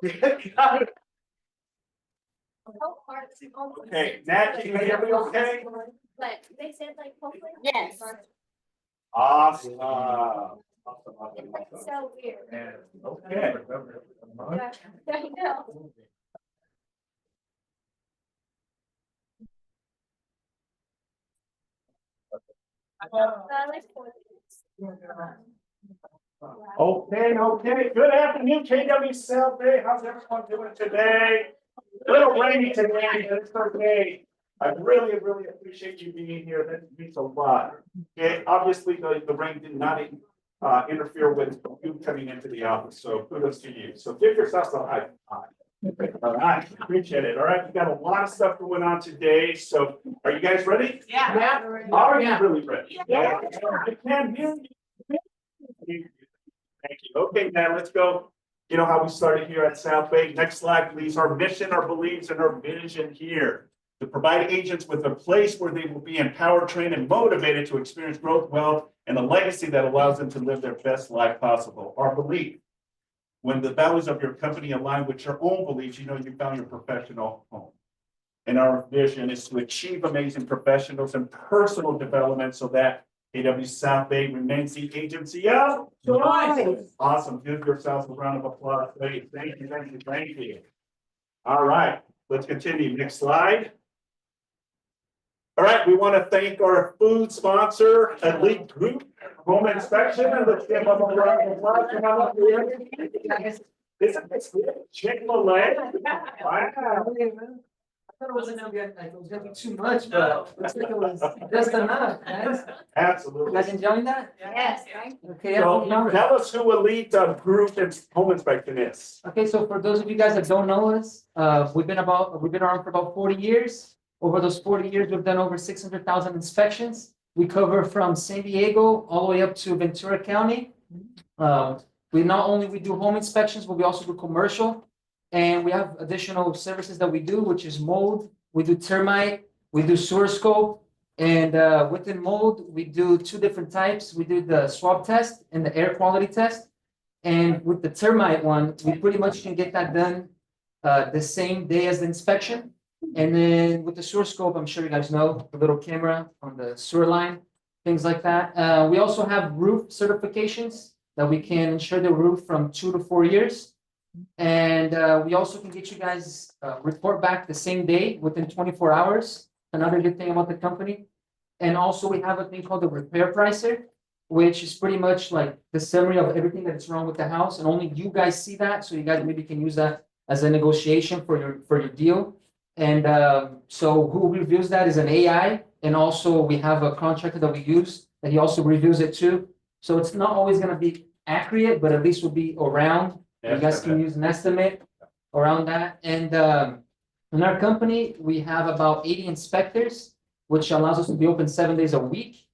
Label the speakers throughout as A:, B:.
A: Okay, Nat, can you hear me okay?
B: But they said like hopefully.
C: Yes.
A: Awesome.
B: It's so weird.
A: Okay.
B: I know. Like 4 minutes.
A: Okay. Good afternoon, KW South Bay. How's everyone doing today? A little rainy today, but it's okay. I really appreciate you being here. That means a lot. Okay, obviously the rain did not interfere with you coming into the office, so kudos to you. So give yourself a high five. All right, appreciate it. All right, we got a lot of stuff going on today. So are you guys ready?
C: Yeah.
A: Are you really ready? Yeah. I can hear you. Thank you. Okay, now let's go. You know how we started here at South Bay. Next slide, please. Our mission, our beliefs, and our vision here to provide agents with a place where they will be empowered, trained, and motivated to experience growth, wealth, and a legacy that allows them to live their best life possible. Our belief. When the values of your company align with your own beliefs, you know you found your professional home. And our vision is to achieve amazing professionals and personal development so that KW South Bay remains the agency of choice. Awesome. Give yourselves a round of applause. Thank you. All right, let's continue. Next slide. All right, we want to thank our food sponsor, Elite Group Home Inspection, and let's give them a round of applause. Isn't this good? Chick-fil-A? Wow.
D: I thought it wasn't gonna be too much, but looks like it was just enough, guys. You
A: Absolutely.
D: guys enjoying that?
B: Yes.
D: Okay,
A: So
D: yeah.
A: tell us who Elite Group and Home Inspection is.
D: Okay, so for those of you guys that don't know us, we've been around for about 40 years. Over those 40 years, we've done over 600,000 inspections. We cover from San Diego all the way up to Ventura County. We not only do home inspections, but we also do commercial. And we have additional services that we do, which is mold. We do termite, we do sewer scope. And within mold, we do 2 different types. We do the swab test and the air quality test. And with the termite one, we pretty much can get that done the same day as the inspection. And then with the sewer scope, I'm sure you guys know, the little camera on the sewer line, things like that. We also have roof certifications that we can insure the roof from 2 to 4 years. And we also can get you guys report back the same day within 24 hours. Another good thing about the company. And also we have a thing called the repair pricer, which is pretty much like the summary of everything that's wrong with the house. And only you guys see that. So you guys maybe can use that as a negotiation for your deal. And so who reviews that is an AI. And also we have a contractor that we use that he also reviews it too. So it's not always going to be accurate, but at least will be around. You guys can use an estimate around that. And in our company, we have about 80 inspectors, which allows us to be open 7 days a week.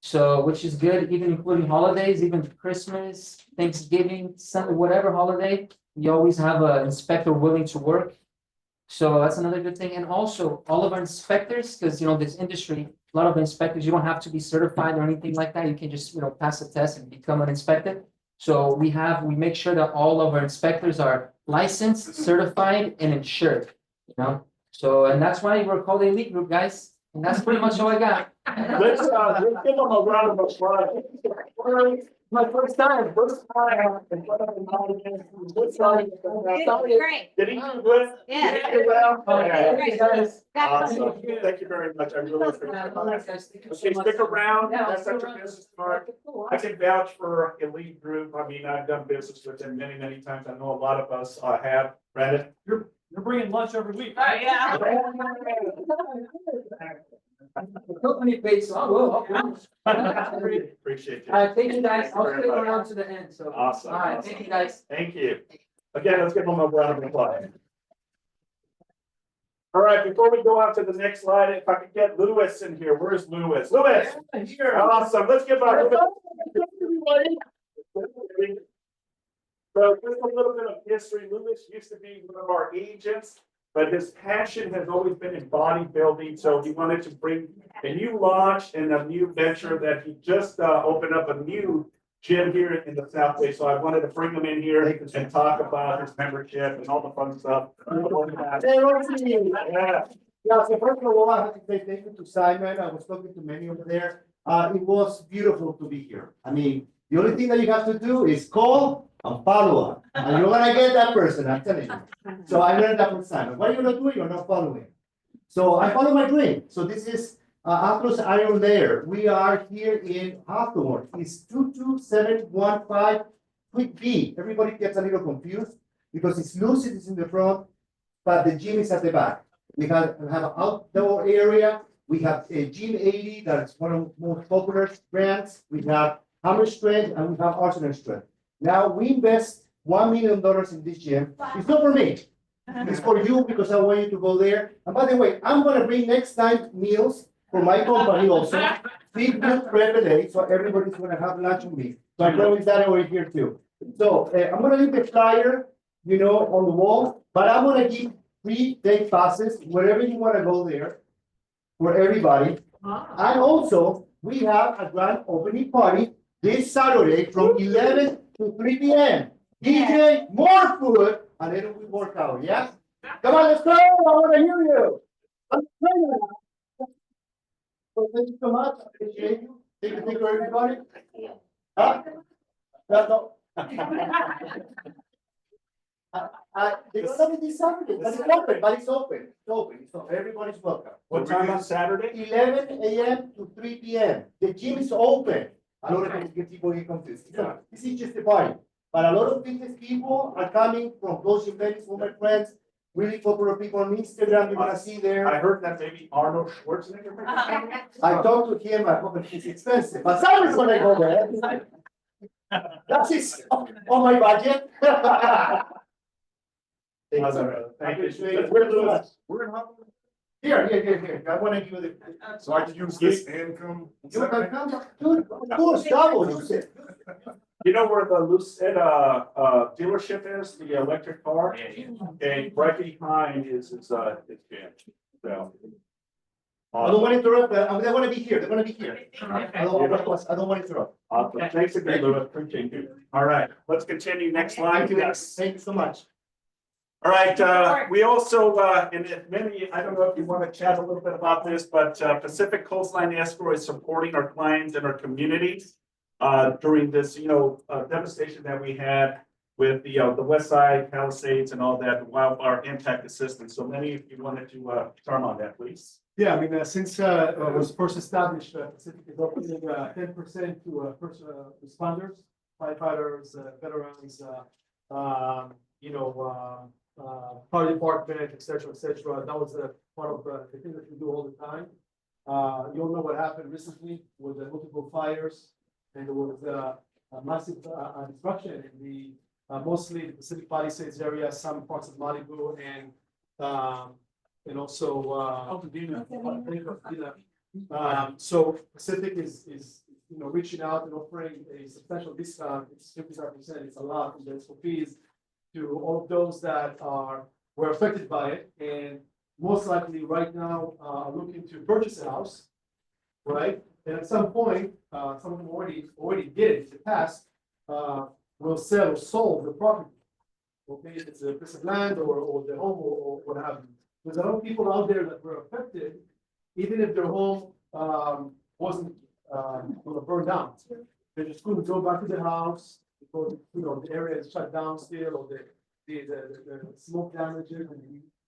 D: So, which is good, even including holidays, even Christmas, Thanksgiving, Sunday, whatever holiday, we always have an inspector willing to work. So that's another good thing. And also all of our inspectors, because this industry, a lot of inspectors, you don't have to be certified or anything like that. You can just, pass a test and become an inspector. So we make sure that all of our inspectors are licensed, certified, and insured, So, and that's why we're called the Elite Group, guys. And that's pretty much all I got.
A: Let's give them a round of applause. My first time. In front of an audience.
B: Great.
A: Did he do good?
B: Yeah.
A: Did he do well? Okay.
D: Great, guys.
A: Awesome. Thank you very much. I really appreciate it. Okay, stick around. That's such a business card. I can vouch for Elite Group. I mean, I've done business with them many times. I know a lot of us have. Brandon?
E: You're bringing lunch every week.
C: Yeah.
D: The company pays, so
A: Appreciate you.
D: All right, thank you guys. I'll stay around to the end, so.
A: Awesome.
D: All right, thank you guys.
A: Thank you. Again, let's give them a round of applause. All right, before we go on to the next slide, if I could get Lewis in here. Where's Lewis? Lewis!
E: Here.
A: Awesome. Let's give our Lewis. So just a little bit of history. Lewis used to be one of our agents, but his passion has always been in bodybuilding. So he wanted to bring a new launch and a new venture that he just opened up a new Jim here in the South Bay, so I wanted to bring him in here and talk about his membership and all the fun stuff. Yeah.
C: Yeah, so first of all, I have to say thank you to Simon. I was talking to many over there. It was beautiful to be here. I mean, the only thing that you have to do is call and follow up. And you're gonna get that person, I'm telling you. So I learned that from Simon. What you're not doing, you're not following. So I follow my dream. So this is Atlas Iron Layer. We are here in Hawthorne. It's 22715 Quick B. Everybody gets a little confused because it's Lucid is in the front, but the gym is at the back. We have an outdoor area. We have a Gym 80, that's one of the most popular brands. We have Hammer Strength and we have Arsenal Strength. Now we invest $1 million in this gym. It's not for me. It's for you because I want you to go there. And by the way, I'm gonna bring next time meals for my company also. Big good privilege, so everybody's gonna have lunch with me. So I promise that over here too. So I'm gonna leave the flyer, on the wall, but I'm gonna give 3 day passes wherever you wanna go there for everybody. And also, we have a grand opening party this Saturday from 11 to 3 p.m. DJ, more food, and then we work out, yeah? Come on, let's go, I wanna hear you. Let's go. So thank you so much, I appreciate you. Thank you, everybody. Huh? No. It's gonna be this Saturday, but it's open, so everybody's welcome.
A: What time on Saturday?
C: 11 a.m. to 3 p.m. The gym is open. A lot of people get confused. This is just a party, but a lot of business people are coming from those events, for my friends, really popular people on Instagram, you're gonna see there.
A: I heard that maybe Arnold Schwarzenegger.
C: I talked to him, I hope it's expensive, but someone's gonna go there. That's it, on my budget. Thank you, sir.
A: Thank you.
C: Appreciate it.
A: We're in Hawthorne.
C: Here. I wanna give you the.
F: So I can use this income.
C: You can come, dude, of course, double, use it.
A: You know where the Lucid dealership is, the electric car? Okay, right behind is jam. So.
C: I don't want to interrupt, but they're gonna be here, I don't want to interrupt.
A: Awesome. Thanks again, Louis. Appreciate you. All right, let's continue. Next slide.
C: Thank you so much.
A: All right, we also, and maybe, I don't know if you want to chat a little bit about this, but Pacific Coastline Escrow is supporting our clients and our communities during this, devastation that we had with the West Side Palisades and all that, the wildfire impact assistance. So many, if you wanted to turn on that, please.
E: Yeah, I mean, since it was first established, Pacific is offering 10% to first responders, firefighters, veterans, fire department, et cetera, et cetera. That was part of the thing that we do all the time. You all know what happened recently with the multiple fires, and there was a massive destruction in the mostly the Pacific Palisades area, some parts of Malibu, and also so Pacific is reaching out and offering a substantial discount. It's 55%. It's a lot in the fees to all of those that were affected by it, and most likely right now are looking to purchase a house, right? And at some point, some of them already did it in the past, will sell or sold the property. Okay, if it's a piece of land or the home or what have you. There's a lot of people out there that were affected, even if their home wasn't burned down. They just couldn't go back to the house because the area is shut down still, or the smoke damages,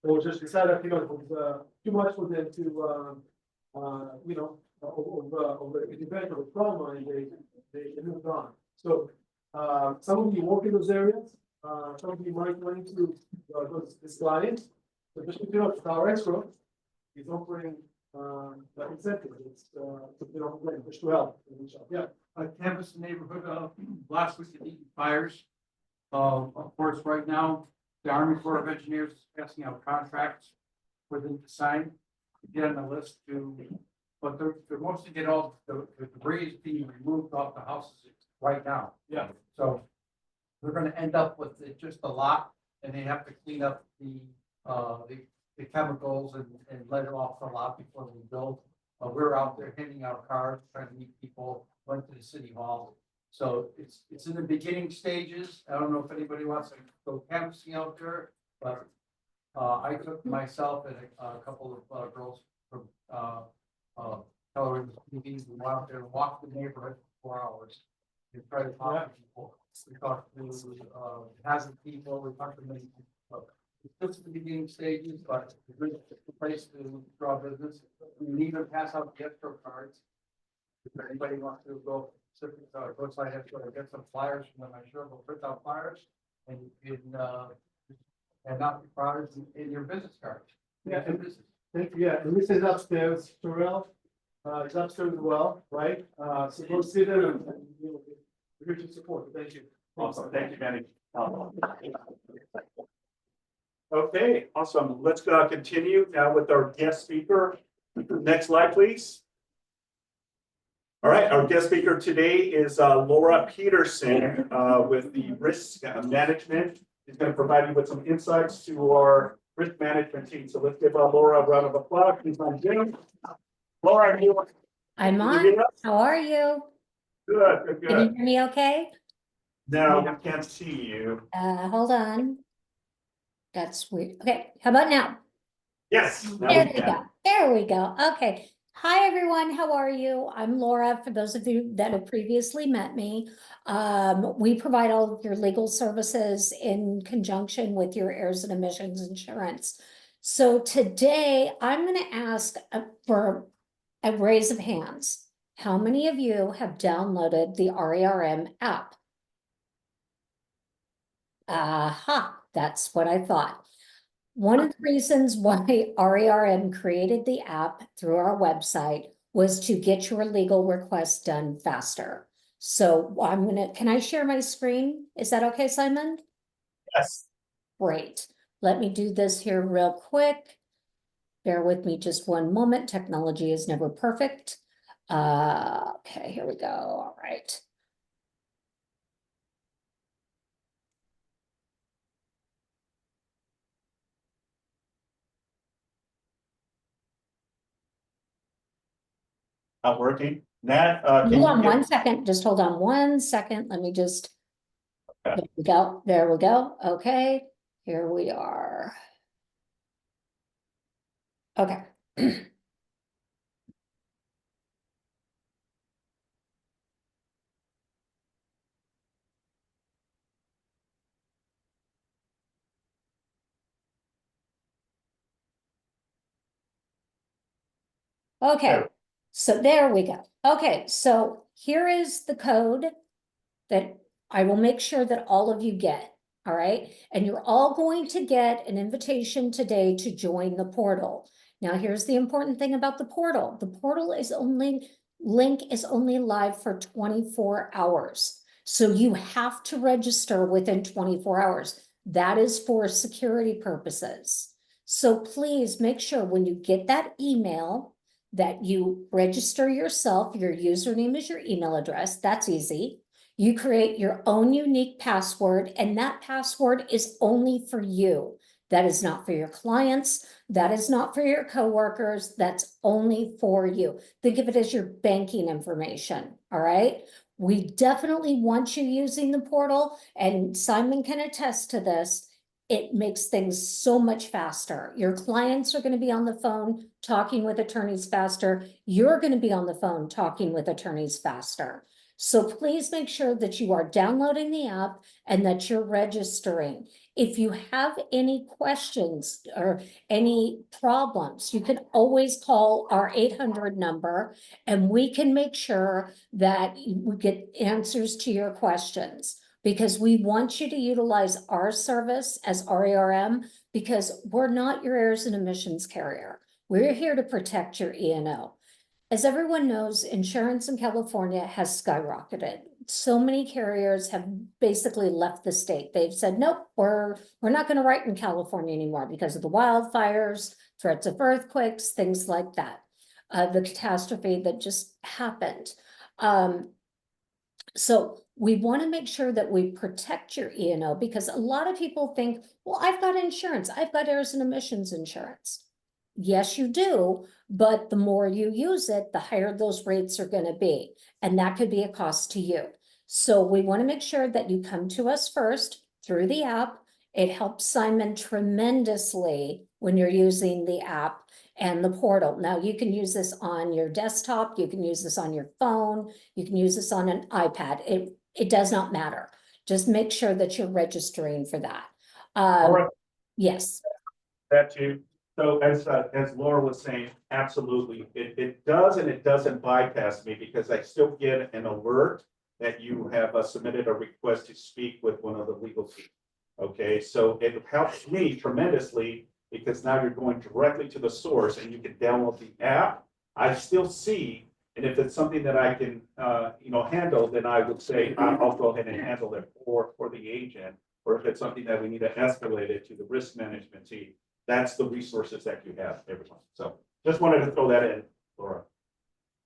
E: or just decided it was too much for them to of an event or a trauma, and they moved on. So some of you work in those areas. Some of you might want to go to this client. So just our escrow is offering that incentive. It's just to help. Yeah.
G: Canvas neighborhood, last week at Eaton fires. Of course, right now, the Army Corps of Engineers is passing out contracts for them to sign, to get on the list but they're mostly get all the debris being removed off the houses right now.
E: Yeah.
G: So they're gonna end up with just a lot, and they have to clean up the chemicals and let it off the lot before we build. We're out there handing out cards, trying to meet people, went to the city hall. So it's in the beginning stages. I don't know if anybody wants to go canvassing out there, but I took myself and a couple of girls from television, TVs, we went out there and walked the neighborhood for 4 hours. We tried to talk to people. We talked to hazard people. We talked to many people. It's just the beginning stages, but it's a place to draw business. We even pass out gift cards. If anybody wants to go, go outside, have to get some flyers from them, I'm sure we'll print out flyers and you can, and not the products in your business cards.
E: Yeah.
G: In business.
E: Thank you, yeah, and this is upstairs, Terrell, it's upstairs as well, right? So go see them and, you know, we're here to support, thank you.
A: Awesome, thank you, Manny. Okay, awesome. Let's continue now with our guest speaker. Next slide, please. All right, our guest speaker today is Laura Peterson with the risk management. She's going to provide you with some insights to our risk management team. So let's give Laura a round of applause. She's on Zoom. Laura, are you?
H: I'm
A: can you
H: on.
A: hear us?
H: How are you?
A: Good, good,
H: Can you
A: good.
H: hear me okay?
A: No, I can't see you.
H: Hold on. That's weird. Okay, how about now?
A: Yes. Now
H: There
A: we
H: we
A: can.
H: go. There we go. Okay. Hi, everyone. How are you? I'm Laura, for those of you that have previously met me. We provide all of your legal services in conjunction with your errors and emissions insurance. So today I'm going to ask for a raise of hands. How many of you have downloaded the RERM app? Aha, that's what I thought. One of the reasons why RERM created the app through our website was to get your legal requests done faster. So can I share my screen? Is that okay, Simon?
A: Yes.
H: Great. Let me do this here real quick. Bear with me just one moment. Technology is never perfect. Okay, here we go. All right.
A: Not working. Nat,
H: Hold
A: can
H: on
A: you get?
H: 1 second. Just hold on 1 second. Let me just.
A: Okay.
H: There we go. There we go. Okay, here we are. Okay. Okay, so there we go. Okay, so here is the code that I will make sure that all of you get, all right? And you're all going to get an invitation today to join the portal. Now, here's the important thing about the portal. The portal link is only live for 24 hours. So you have to register within 24 hours. That is for security purposes. So please make sure when you get that email that you register yourself. Your username is your email address. That's easy. You create your own unique password, and that password is only for you. That is not for your clients. That is not for your coworkers. That's only for you. Think of it as your banking information, all right? We definitely want you using the portal, and Simon can attest to this. It makes things so much faster. Your clients are going to be on the phone talking with attorneys faster. You're going to be on the phone talking with attorneys faster. So please make sure that you are downloading the app and that you're registering. If you have any questions or any problems, you can always call our 800 number and we can make sure that we get answers to your questions. Because we want you to utilize our service as RERM because we're not your errors and emissions carrier. We're here to protect your E&O. As everyone knows, insurance in California has skyrocketed. So many carriers have basically left the state. They've said, nope, we're not going to write in California anymore because of the wildfires, threats of earthquakes, things like that. The catastrophe that just happened. So we want to make sure that we protect your E&O because a lot of people think, well, I've got insurance. I've got errors and emissions insurance. Yes, you do, but the more you use it, the higher those rates are going to be. And that could be a cost to you. So we want to make sure that you come to us first through the app. It helps Simon tremendously when you're using the app and the portal. Now, you can use this on your desktop, you can use this on your phone, you can use this on an iPad. It does not matter. Just make sure that you're registering for that.
A: All right,
H: Yes,
A: that too. So as Laura was saying, absolutely, it does and it doesn't bypass me because I still get an alert that you have submitted a request to speak with one of the legal team. Okay, so it helps me tremendously because now you're going directly to the source and you can download the app. I still see, and if it's something that I can, handle, then I would say I'll go ahead and handle it for the agent. Or if it's something that we need to escalate it to the risk management team, that's the resources that you have, everyone. So just wanted to throw that in, Laura.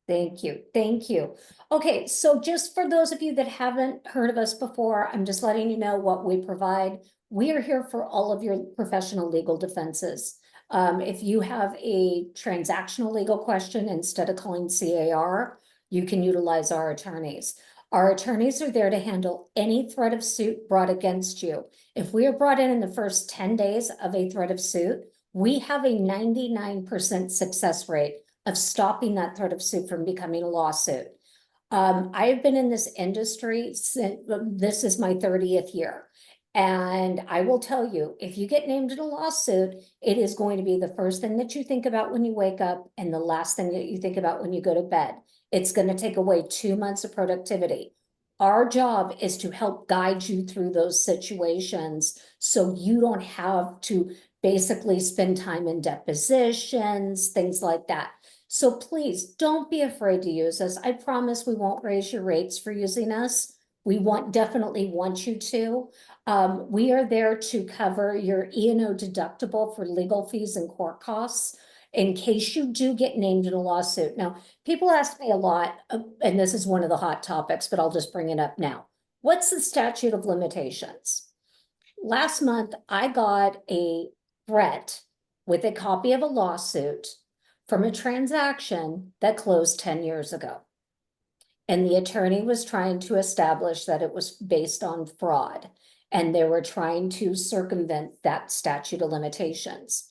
H: thank you, thank you. Okay, so just for those of you that haven't heard of us before, I'm just letting you know what we provide. We are here for all of your professional legal defenses. If you have a transactional legal question, instead of calling CAR, you can utilize our attorneys. Our attorneys are there to handle any threat of suit brought against you. If we are brought in the first 10 days of a threat of suit, we have a 99% success rate of stopping that threat of suit from becoming a lawsuit. I've been in this industry since this is my 30th year. And I will tell you, if you get named in a lawsuit, it is going to be the first thing that you think about when you wake up and the last thing that you think about when you go to bed. It's going to take away 2 months of productivity. Our job is to help guide you through those situations so you don't have to basically spend time in depositions, things like that. So please don't be afraid to use us. I promise we won't raise your rates for using us. We definitely want you to. We are there to cover your E&O deductible for legal fees and court costs in case you do get named in a lawsuit. Now, people ask me a lot, and this is one of the hot topics, but I'll just bring it up now. What's the statute of limitations? Last month, I got a threat with a copy of a lawsuit from a transaction that closed 10 years ago. And the attorney was trying to establish that it was based on fraud, and they were trying to circumvent that statute of limitations.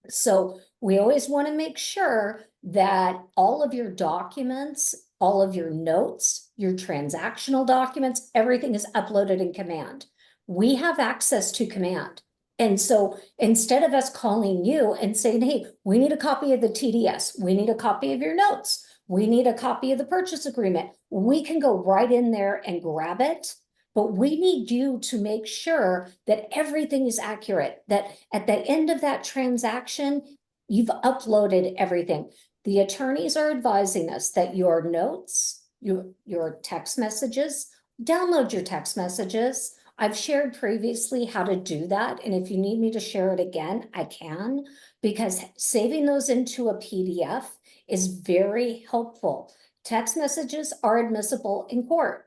H: So we always want to make sure that all of your documents, all of your notes, your transactional documents, everything is uploaded in Command. We have access to Command. And so instead of us calling you and saying, hey, we need a copy of the TDS, we need a copy of your notes, we need a copy of the purchase agreement, we can go right in there and grab it. But we need you to make sure that everything is accurate, that at the end of that transaction, you've uploaded everything. The attorneys are advising us that your notes, your text messages, download your text messages. I've shared previously how to do that. And if you need me to share it again, I can, because saving those into a PDF is very helpful. Text messages are admissible in court.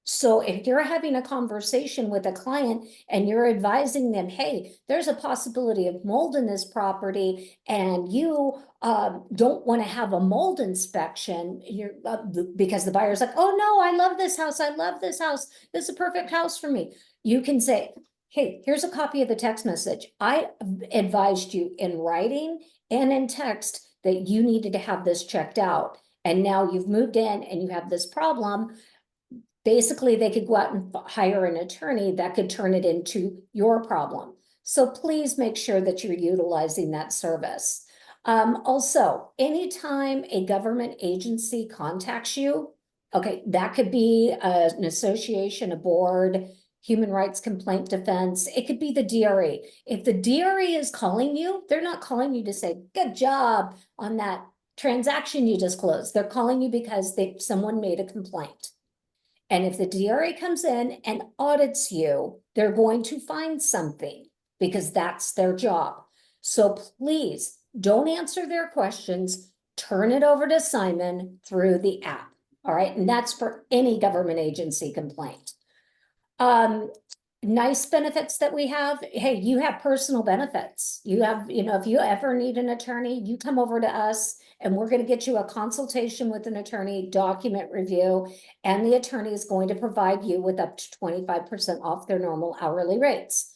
H: So if you're having a conversation with a client and you're advising them, hey, there's a possibility of mold in this property and you don't want to have a mold inspection, because the buyer's like, oh no, I love this house. I love this house. This is a perfect house for me. You can say, hey, here's a copy of the text message. I advised you in writing and in text that you needed to have this checked out. And now you've moved in and you have this problem. Basically, they could go out and hire an attorney that could turn it into your problem. So please make sure that you're utilizing that service. Also, anytime a government agency contacts you, okay, that could be an association, a board, human rights complaint defense. It could be the DRE. If the DRE is calling you, they're not calling you to say, good job on that transaction you just closed. They're calling you because someone made a complaint. And if the DRA comes in and audits you, they're going to find something because that's their job. So please don't answer their questions. Turn it over to Simon through the app. All right. And that's for any government agency complaint. nice benefits that we have, hey, you have personal benefits. You have, if you ever need an attorney, you come over to us and we're gonna get you a consultation with an attorney, document review, and the attorney is going to provide you with up to 25% off their normal hourly rates.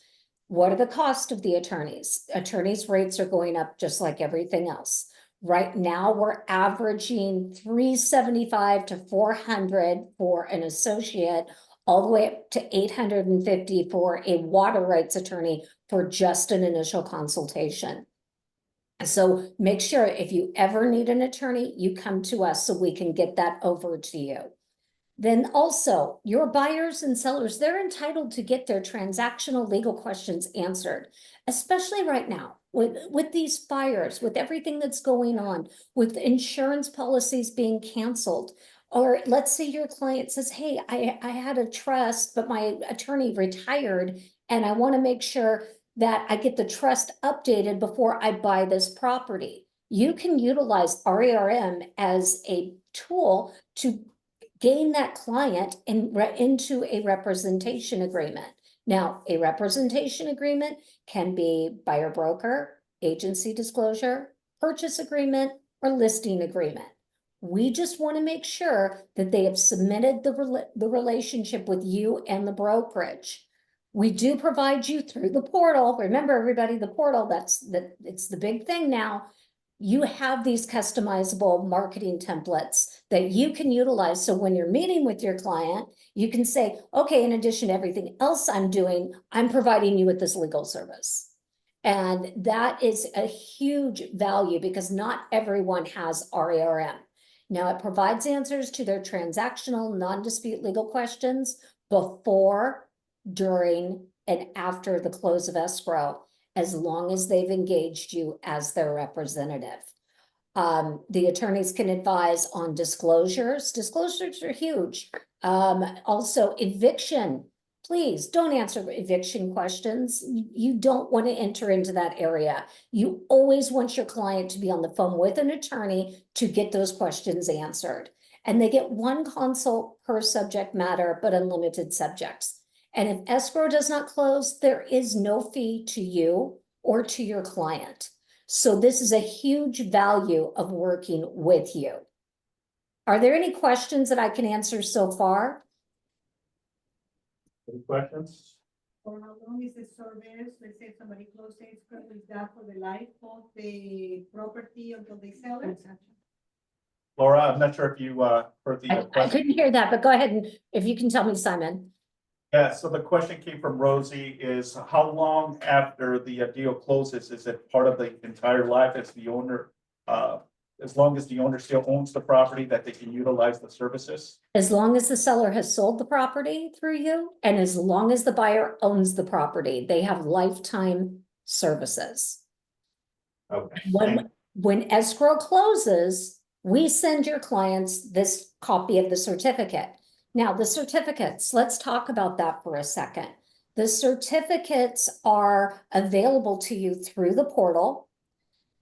H: What are the cost of the attorneys? Attorneys' rates are going up just like everything else. Right now, we're averaging $375 to $400 for an associate, all the way up to $850 for a water rights attorney for just an initial consultation. So make sure if you ever need an attorney, you come to us so we can get that over to you. Then also, your buyers and sellers, they're entitled to get their transactional legal questions answered, especially right now with these fires, with everything that's going on, with insurance policies being canceled. Or let's say your client says, hey, I had a trust, but my attorney retired, and I want to make sure that I get the trust updated before I buy this property. You can utilize RERM as a tool to gain that client into a representation agreement. Now, a representation agreement can be buyer broker, agency disclosure, purchase agreement, or listing agreement. We just want to make sure that they have submitted the relationship with you and the brokerage. We do provide you through the portal. Remember, everybody, the portal, it's the big thing now. You have these customizable marketing templates that you can utilize. So when you're meeting with your client, you can say, okay, in addition to everything else I'm doing, I'm providing you with this legal service. And that is a huge value because not everyone has RERM. Now, it provides answers to their transactional non-dispute legal questions before, during, and after the close of escrow, as long as they've engaged you as their representative. The attorneys can advise on disclosures. Disclosures are huge. Also, eviction. Please don't answer eviction questions. You don't want to enter into that area. You always want your client to be on the phone with an attorney to get those questions answered. And they get one consult per subject matter, but unlimited subjects. And if escrow does not close, there is no fee to you or to your client. So this is a huge value of working with you. Are there any questions that I can answer so far?
A: Any questions?
I: For how long is the service? Let's say somebody closes escrow, is that for the life of the property until they sell it?
A: Laura, I'm not sure if you heard the
H: I
A: question.
H: couldn't hear that, but go ahead and if you can tell me, Simon.
A: Yeah, so the question came from Rosie is how long after the deal closes, is it part of the entire life as the owner, as long as the owner still owns the property that they can utilize the services?
H: As long as the seller has sold the property through you, and as long as the buyer owns the property, they have lifetime services.
A: Okay.
H: When escrow closes, we send your clients this copy of the certificate. Now, the certificates, let's talk about that for a second. The certificates are available to you through the portal.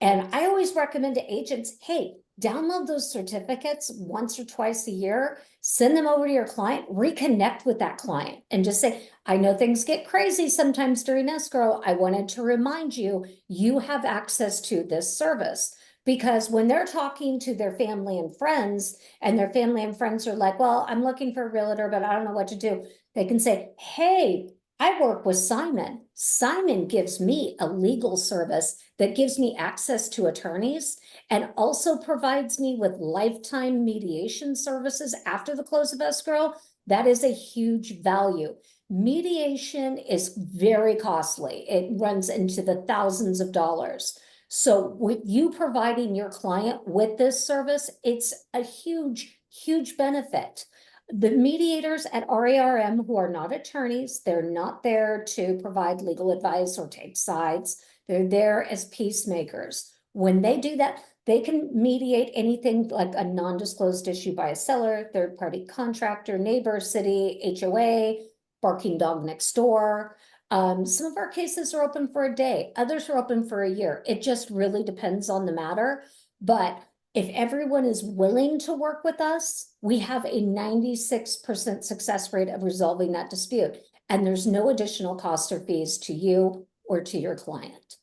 H: And I always recommend to agents, hey, download those certificates once or twice a year, send them over to your client, reconnect with that client and just say, I know things get crazy sometimes during escrow. I wanted to remind you, you have access to this service. Because when they're talking to their family and friends, and their family and friends are like, well, I'm looking for a realtor, but I don't know what to do. They can say, hey, I work with Simon. Simon gives me a legal service that gives me access to attorneys and also provides me with lifetime mediation services after the close of escrow. That is a huge value. Mediation is very costly. It runs into the thousands of dollars. So with you providing your client with this service, it's a huge, huge benefit. The mediators at RERM who are not attorneys, they're not there to provide legal advice or take sides. They're there as peacemakers. When they do that, they can mediate anything like a non-disclosed issue by a seller, third-party contractor, neighbor, city, HOA, barking dog next door. Some of our cases are open for a day. Others are open for a year. It just really depends on the matter. But if everyone is willing to work with us, we have a 96% success rate of resolving that dispute. and there's no additional cost or fees to you or to your client.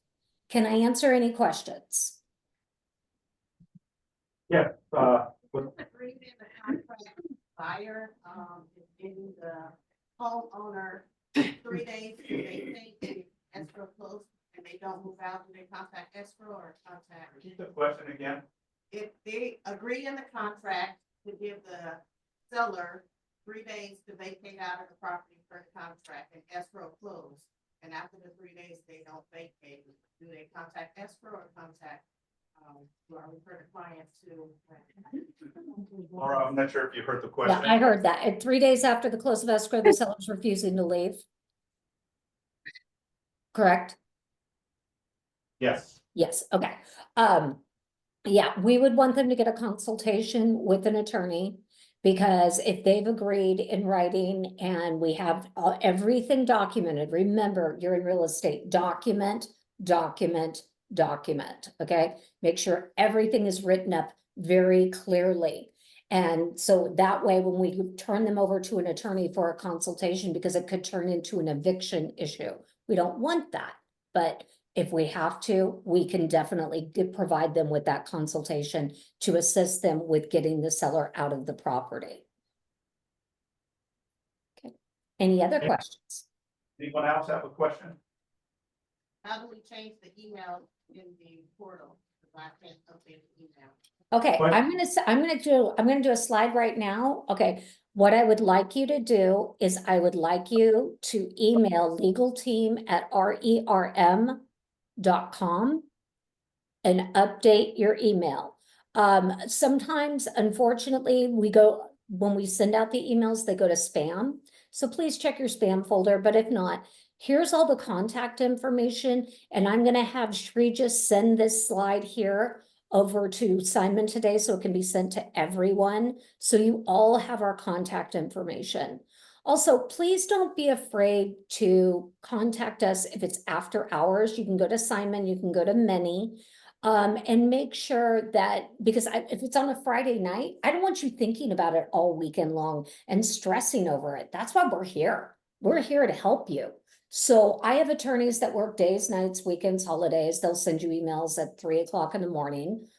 H: Can I answer any questions?
A: Yeah,
J: Agreement in the contract, buyer, is giving the homeowner 3 days to vacate the escrow close, and they don't move out, do they contact escrow or contact?
A: repeat the question again.
J: If they agree in the contract to give the seller 3 days to vacate out of the property for the contract and escrow close, and after the 3 days they don't vacate, do they contact escrow or contact, or refer the client to?
A: Laura, I'm not sure if you heard the
H: Yeah,
A: question.
H: I heard that. At 3 days after the close of escrow, the seller's refusing to leave. Correct?
A: Yes.
H: Yes, okay. Yeah, we would want them to get a consultation with an attorney. Because if they've agreed in writing and we have everything documented, remember, you're in real estate, document, okay? Make sure everything is written up very clearly. And so that way, when we turn them over to an attorney for a consultation, because it could turn into an eviction issue, we don't want that. But if we have to, we can definitely provide them with that consultation to assist them with getting the seller out of the property. Okay, any other questions?
A: Anyone else have a question?
J: How do we change the email in the portal? Because I can't update the email.
H: Okay,
A: What?
H: I'm gonna do a slide right now. Okay, what I would like you to do is I would like you to email legalteam@RERM.com and update your email. Sometimes, unfortunately, when we send out the emails, they go to spam. So please check your spam folder, but if not, here's all the contact information, and I'm gonna have Shri just send this slide here over to Simon today, so it can be sent to everyone. So you all have our contact information. Also, please don't be afraid to contact us if it's after hours. You can go to Simon, you can go to Many. And make sure that, because if it's on a Friday night, I don't want you thinking about it all weekend long and stressing over it. That's why we're here. We're here to help you. So I have attorneys that work days, nights, weekends, holidays. They'll send you emails at 3 o'clock in the morning.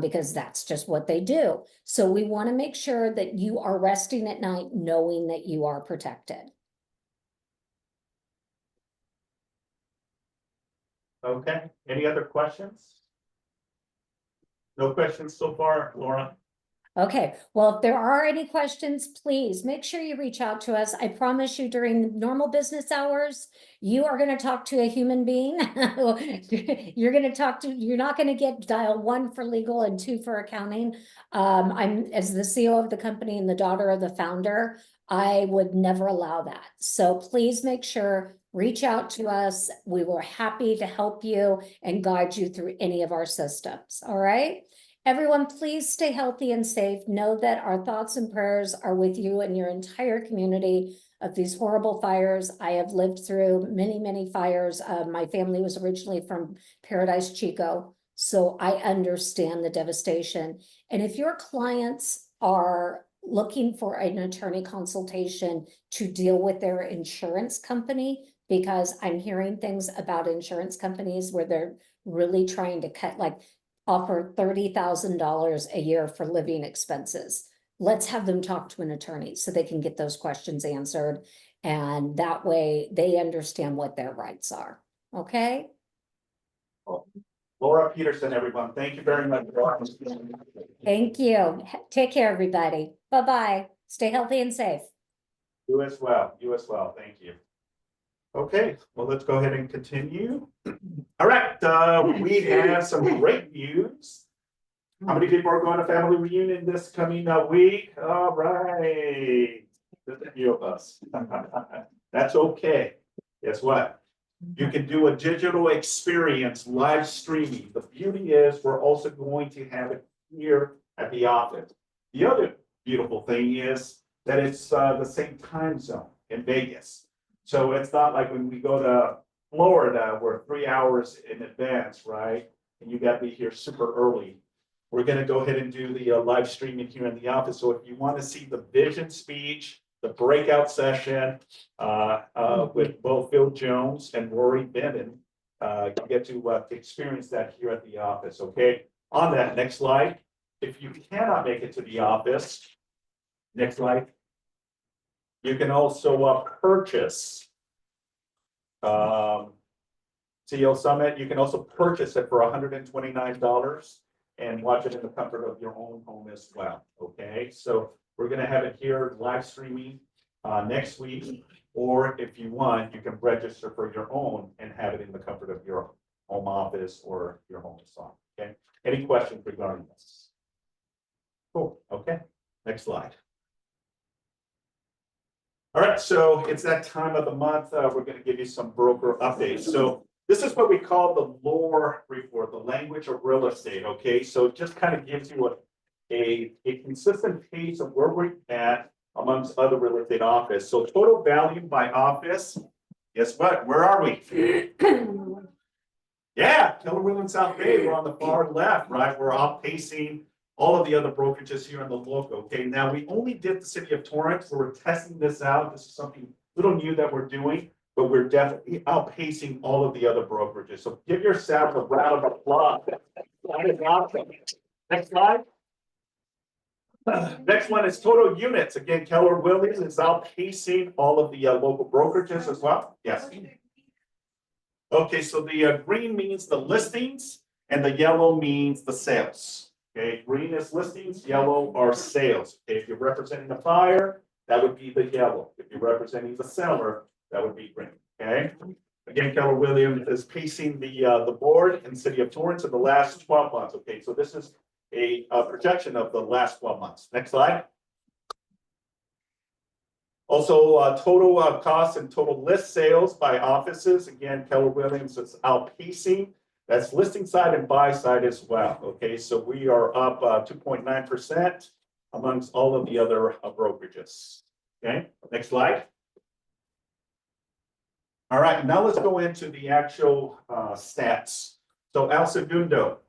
H: Because that's just what they do. So we want to make sure that you are resting at night knowing that you are protected.
A: Okay, any other questions? No questions so far, Laura?
H: Okay, well, if there are any questions, please make sure you reach out to us. I promise you, during normal business hours, you are going to talk to a human being. You're not going to get dial 1 for legal and 2 for accounting. I'm, as the CEO of the company and the daughter of the founder, I would never allow that. So please make sure, reach out to us. We were happy to help you and guide you through any of our systems. All right. Everyone, please stay healthy and safe. Know that our thoughts and prayers are with you and your entire community of these horrible fires. I have lived through many, many fires. My family was originally from Paradise Chico, so I understand the devastation. And if your clients are looking for an attorney consultation to deal with their insurance company, because I'm hearing things about insurance companies where they're really trying to offer $30,000 a year for living expenses. Let's have them talk to an attorney so they can get those questions answered. And that way they understand what their rights are. Okay?
A: Laura Peterson, everyone, thank you very much.
H: Thank you. Take care, everybody. Bye-bye. Stay healthy and safe.
A: You as well, thank you. Okay, well, let's go ahead and continue. All right, we have some great news. How many people are going to family reunion this coming week? All right, just a few of us. That's okay. Guess what? You can do a digital experience live streaming. The beauty is we're also going to have it here at the office. The other beautiful thing is that it's the same time zone in Vegas. So it's not like when we go to Florida, we're 3 hours in advance, right? And you got to be here super early. We're going to go ahead and do the live streaming here in the office. So if you want to see the vision speech the breakout session, with both Phil Jones and Rory Bennon. You get to experience that here at the office, okay? On that, next slide. If you cannot make it to the office, next slide. You can also purchase CEO Summit. You can also purchase it for $129 and watch it in the comfort of your own home as well, okay? So we're gonna have it here live streaming next week, or if you want, you can register for your own and have it in the comfort of your home office or your home salon, okay? Any questions regarding this? Cool, okay, next slide. All right, so it's that time of the month. We're gonna give you some broker updates. So this is what we call the lore report, the language of real estate, okay? So it just kind of gives you a consistent pace of where we're at amongst other real estate office. So total value by office, guess what? Where are we? Yeah, Keller Williams South Bay, we're on the far left, right? We're outpacing all of the other brokerages here in the local, okay? Now, we only did the city of Torrance, so we're testing this out. This is something little new that we're doing, but we're definitely outpacing all of the other brokerages. So give yourself a round of applause. That is awesome. Next slide. Next one is total units. Again, Keller Williams is outpacing all of the local brokerages as well. Yes. Okay, so the green means the listings and the yellow means the sales. Okay, green is listings, yellow are sales. Okay, if you're representing the buyer, that would be the yellow. If you're representing the seller, that would be green. Okay. Again, Keller Williams is pacing the board in City of Torrance in the last 12 months. Okay, so this is a projection of the last 12 months. Next slide. Also, total costs and total list sales by offices. Again, Keller Williams is outpacing. That's listing side and buy side as well. Okay, so we are up 2.9% amongst all of the other brokerages. Okay, next slide. All right, now let's go into the actual stats. So El Segundo,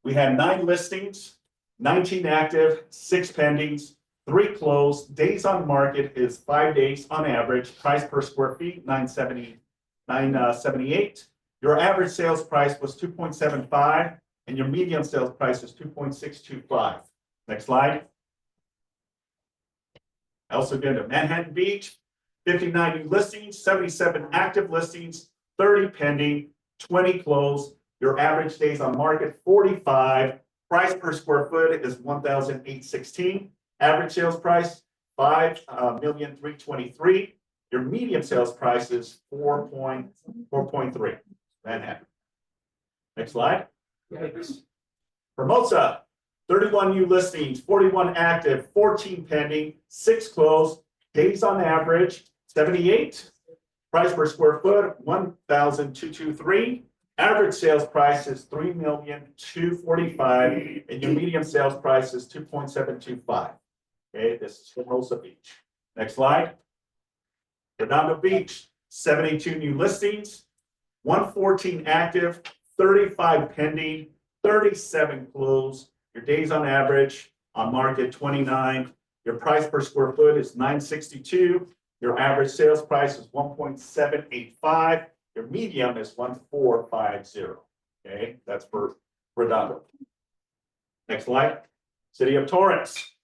A: we had 9 listings, 19 active, 6 pendings, 3 closed. Days on market is 5 days on average. Price per square feet, $978. Your average sales price was 2.75, and your median sales price is 2.625. Next slide. El Segundo, Manhattan Beach, 59 new listings, 77 active listings, 30 pending, 20 closed. Your average days on market, 45. Price per square foot is $1,816. Average sales price, $5,323,000. Your median sales price is 4.3. Manhattan. Next slide. Hermosa, 31 new listings, 41 active, 14 pending, 6 closed. Days on average, 78. Price per square foot, $1,223. Average sales price is $3,245,000, and your median sales price is 2.725. Okay, this is Hermosa Beach. Next slide. Redondo Beach, 72 new listings, 114 active, 35 pending, 37 closed. Your days on average on market 29. Your price per square foot is $962. Your average sales price is $1.785. Your median is $1,450. Okay, that's for Redondo. Next slide. City of Torrance,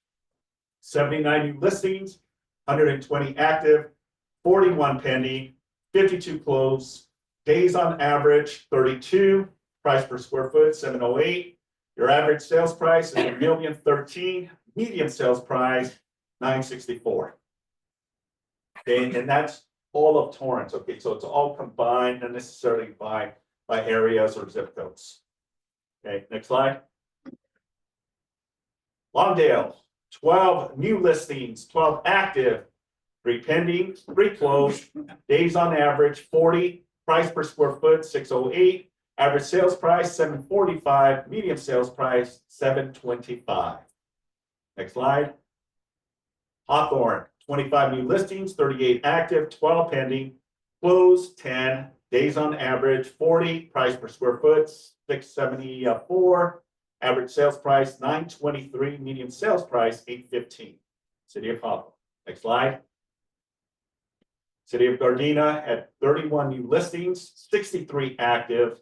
A: 79 new listings, 120 active, 41 pending, 52 closed. Days on average 32. Price per square foot $708. Your average sales price is $1,013,000. Median sales price $964. Okay, and that's all of Torrance. Okay, so it's all combined, not necessarily by areas or zip codes. Okay, next slide. Longdale, 12 new listings, 12 active, 3 pending, 3 closed. Days on average 40. Price per square foot $608. Average sales price $745. Median sales price $725. Next slide. Hawthorne, 25 new listings, 38 active, 12 pending, closed 10. Days on average 40. Price per square foot $674. Average sales price $923. Median sales price $815. City of Hawthorne. Next slide. City of Gardena had 31 new listings, 63 active,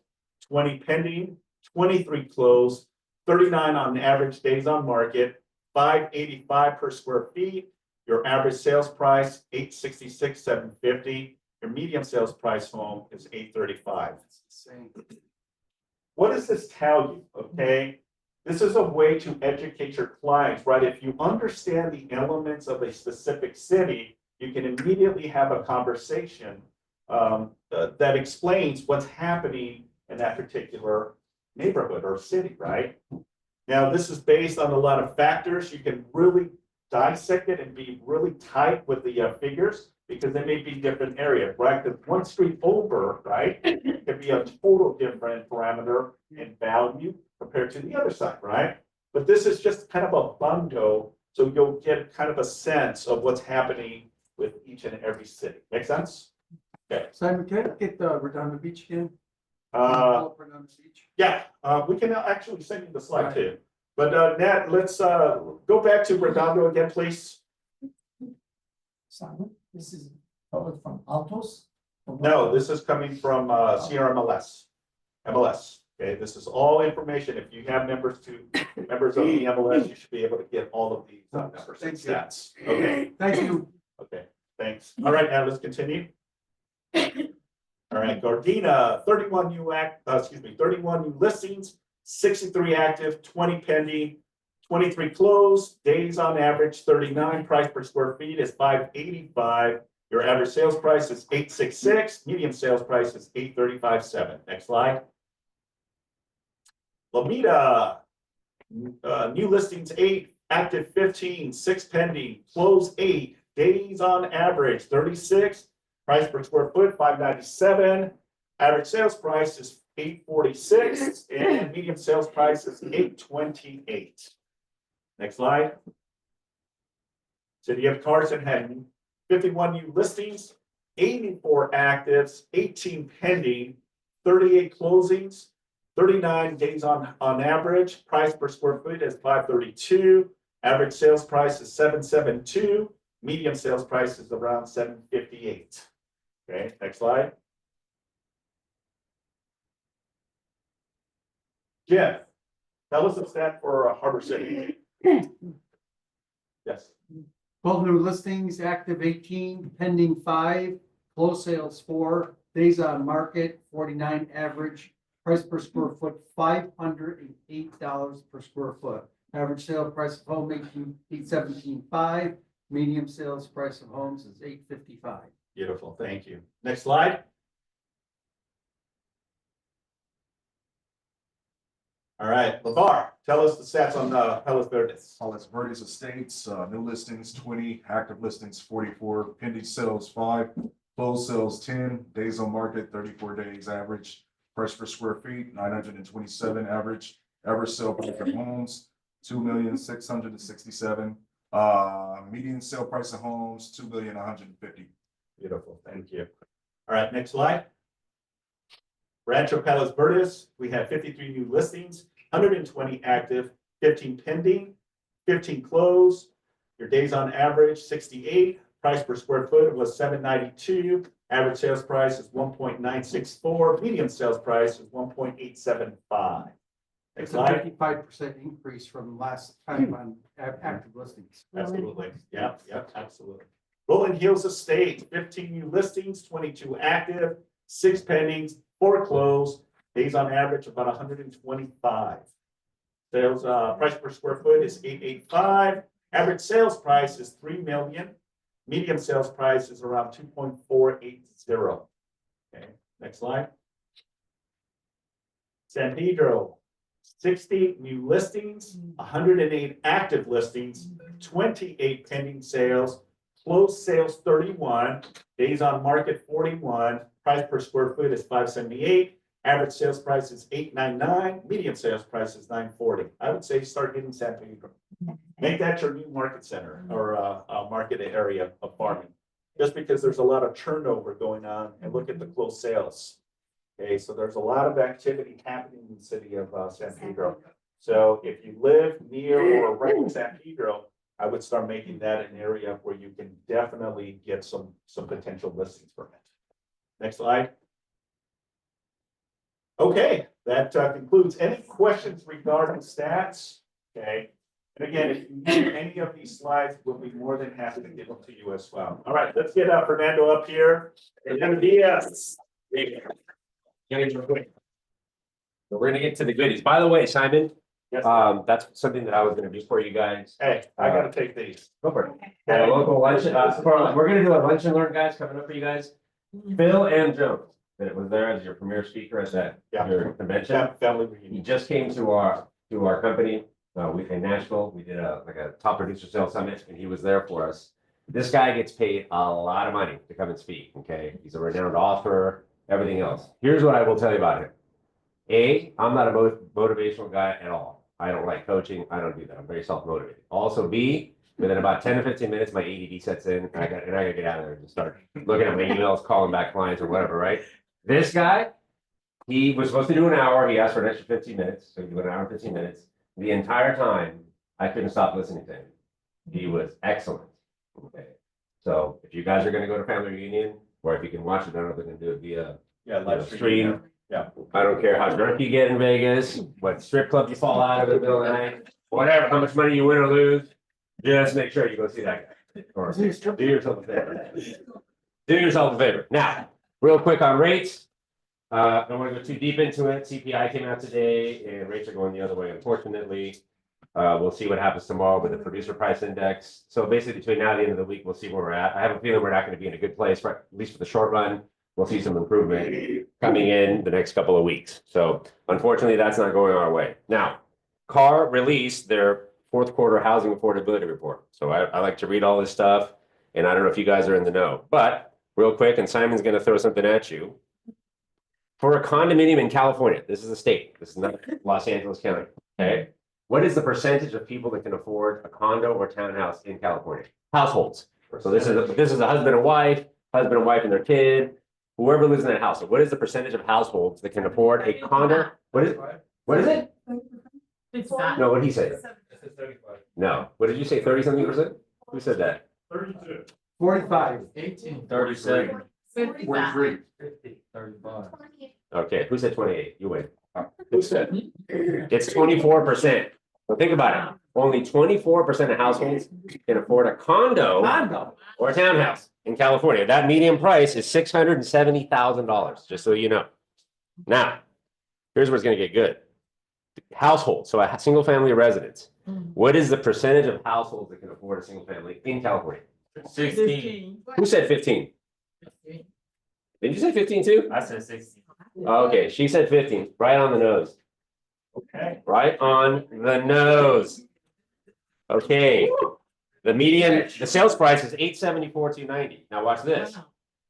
A: 20 pending, 23 closed, 39 on average days on market, 585 per square feet. Your average sales price, 866, 750. Your medium sales price home is 835.
G: Same.
A: What does this tell you? Okay. This is a way to educate your clients, right? If you understand the elements of a specific city, you can immediately have a conversation that explains what's happening in that particular neighborhood or city, right? Now, this is based on a lot of factors. You can really dissect it and be really tight with the figures because they may be different areas, right? Because one street over, right, can be a total different parameter in value compared to the other side, right? But this is just kind of a bundle, so you'll get kind of a sense of what's happening with each and every city. Make sense? Okay.
G: Simon, can I get Redondo Beach again? Redondo Beach.
A: Yeah, we can actually send you the slide too. But Nat, let's go back to Redondo again, please.
D: Simon, this is probably from Altos.
A: No, this is coming from Sierra MLS. Okay, this is all information. If you have members of the MLS, you should be able to get all of these numbers and
G: Thank you.
A: stats. Okay,
G: Thank you.
A: okay, thanks. All right, now let's continue. All right, Gardena, 31 new listings, 63 active, 20 pending, 23 closed, days on average 39, price per square feet is 585. Your average sales price is 866, medium sales price is 835.7. Next slide. Lomita, new listings 8, active 15, 6 pending, closed 8, days on average 36, price per square foot 597, average sales price is 846, and medium sales price is 828. Next slide. City of Carson had 51 new listings, 84 actives, 18 pending, 38 closings, 39 days on average. Price per square foot is 532. Average sales price is 772. Medium sales price is around 758. Okay, next slide. Jeff, tell us the stat for Harbor City. Yes.
G: 12 new listings, active 18, pending 5, closed sales 4, days on market 49 average, price per square foot $508 per square foot. Average sale price of home 817.5, medium sales price of homes is 855.
A: Beautiful, thank you. Next slide. All right, LeVar, tell us the stats on Palos Verdes.
F: Palos Verdes Estates, new listings 20, active listings 44, pending sales 5, closed sales 10, days on market 34 days average, price per square feet 927 average, average sale price of homes 2,667,000, median sale price of homes 2,150,000.
A: Beautiful, thank you. All right, next slide. Rancho Palos Verdes, we have 53 new listings, 120 active, 15 pending, 15 closed. Your days on average, 68. Price per square foot was 792. Average sales price is 1.964. Median sales price is 1.875. Next
G: It's a
A: slide.
G: 55% increase from last time on active listings.
A: Absolutely. Yep, absolutely. Rolling Hills Estate, 15 new listings, 22 active, 6 pendings, 4 closed, days on average about 125. Sales price per square foot is 885. Average sales price is 3 million. Medium sales price is around 2.480. Okay, next slide. San Pedro, 60 new listings, 108 active listings, 28 pending sales, closed sales 31, days on market 41, price per square foot is 578, average sales price is 899, medium sales price is 940. I would say start hitting San Pedro. Make that your new market center or market area of farming. Just because there's a lot of turnover going on, and look at the closed sales. Okay, so there's a lot of activity happening in the city of San Pedro. So if you live near or right in San Pedro, I would start making that an area where you can definitely get some potential listings from it. Next slide. Okay, that concludes. Any questions regarding stats? Okay, and again, if you need any of these slides, we'll be more than happy to give them to you as well. All right, let's get Fernando up here. Fernando Diaz.
K: So we're gonna get to the goodies. By the way, Simon,
A: Yes.
K: that's something that I was gonna do for you guys.
A: Hey, I gotta take these.
K: Go for it. At a local lunch, we're gonna do a lunch and learn, guys, coming up for you guys. Phil and Jones, that was there as your premier speaker at that,
A: Yeah.
K: your convention.
A: Family
K: He
A: reunion.
K: just came to our company, in Nashville. We did a top producer sales summit and he was there for us. This guy gets paid a lot of money to come and speak, okay? He's a renowned author, everything else. Here's what I will tell you about him. A, I'm not a motivational guy at all. I don't like coaching. I don't do that. I'm very self-motivated. Also, B, within about 10 to 15 minutes, my ADD sets in and I gotta get out of there and just start looking at my emails, calling back clients or whatever, right? This guy, he was supposed to do an hour. He asked for an extra 15 minutes. So he did an hour and 15 minutes. The entire time, I couldn't stop listening to him. He was excellent. Okay. So if you guys are gonna go to family reunion, or if you can watch it, I don't know if they're gonna do it via live stream.
A: Yeah.
K: I don't care how drunk you get in Vegas, what strip club you fall out of in the middle of the night, whatever, how much money you win or lose, just make sure you go see that guy. Or do yourself a favor. Do yourself a favor. Now, real quick on rates. Don't want to go too deep into it. CPI came out today and rates are going the other way, unfortunately. We'll see what happens tomorrow with the producer price index. So basically between now and the end of the week, we'll see where we're at. I have a feeling we're not going to be in a good place, at least for the short run. We'll see some improvement coming in the next couple of weeks. So unfortunately, that's not going our way. Now, CAR released their fourth quarter housing affordability report. So I like to read all this stuff, and I don't know if you guys are in the know. But real quick, and Simon's going to throw something at you. For a condominium in California, this is a state. This is not Los Angeles County. Okay. What is the percentage of people that can afford a condo or townhouse in California? Households. So this is a husband and wife and their kid, whoever lives in that house. So what is the percentage of households that can afford a condo? What is it? No, what did he say? No. What did you say? 30-something%? Who said that?
A: 32.
E: 45.
G: 18.
K: 37.
F: 43.
G: 50. 35.
K: Okay, who said 28? You win.
A: Who said?
K: It's 24%. So think about it. Only 24% of households can afford a condo or a townhouse in California. That median price is $670,000, just so you know. Now, here's where it's going to get good. Households, so a single family residence. What is the percentage of households that can afford a single family in California?
G: 16.
K: Who said 15? Did you say 15 too?
G: I said 16.
K: Okay, she said 15, right on the nose.
A: Okay.
K: Right on the nose. Okay, the median, the sales price is $874,290. Now watch this.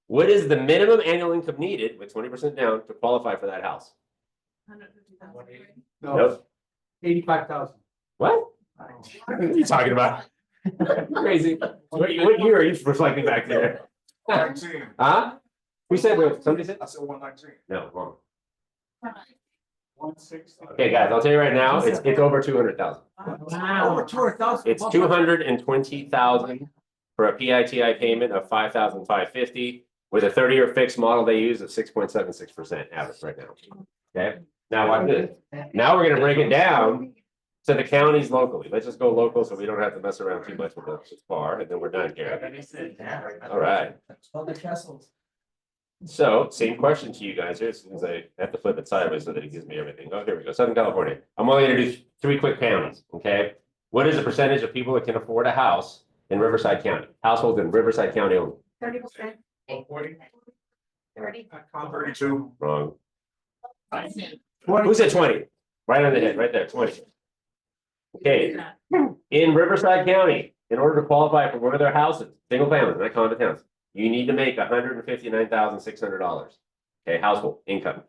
K: What is the minimum annual income needed with 20% down to qualify for that house?
E: No,
K: Nope.
E: 85,000.
K: What? What are you talking about? Crazy. What year are you reflecting back there?
F: 19.
K: Huh? Who said, wait, somebody said?
F: I said 119.
K: No, wrong.
A: 160.
K: Okay, guys, I'll tell you right now, it's over 200,000.
G: Over 200,000.
K: It's 220,000 for a PITI payment of 5,550 with a 30-year fixed model they use of 6.76% average right now. Okay, now watch this. Now we're gonna break it down to the counties locally. Let's just go local so we don't have to mess around too much with the FAR, and then we're done here. All right. So same question to you guys here, as soon as I have to flip it sideways so that it gives me everything. Oh, here we go. Southern California. I'm only gonna do 3 quick counties, okay? What is the percentage of people that can afford a house in Riverside County? Households in Riverside County only.
B: 30%.
A: 140.
B: 30.
F: 32.
K: Wrong. Who said 20? Right on the head, right there, 20. Okay, in Riverside County, in order to qualify for one of their houses, single families, not condo towns, you need to make $159,600. Okay, household income.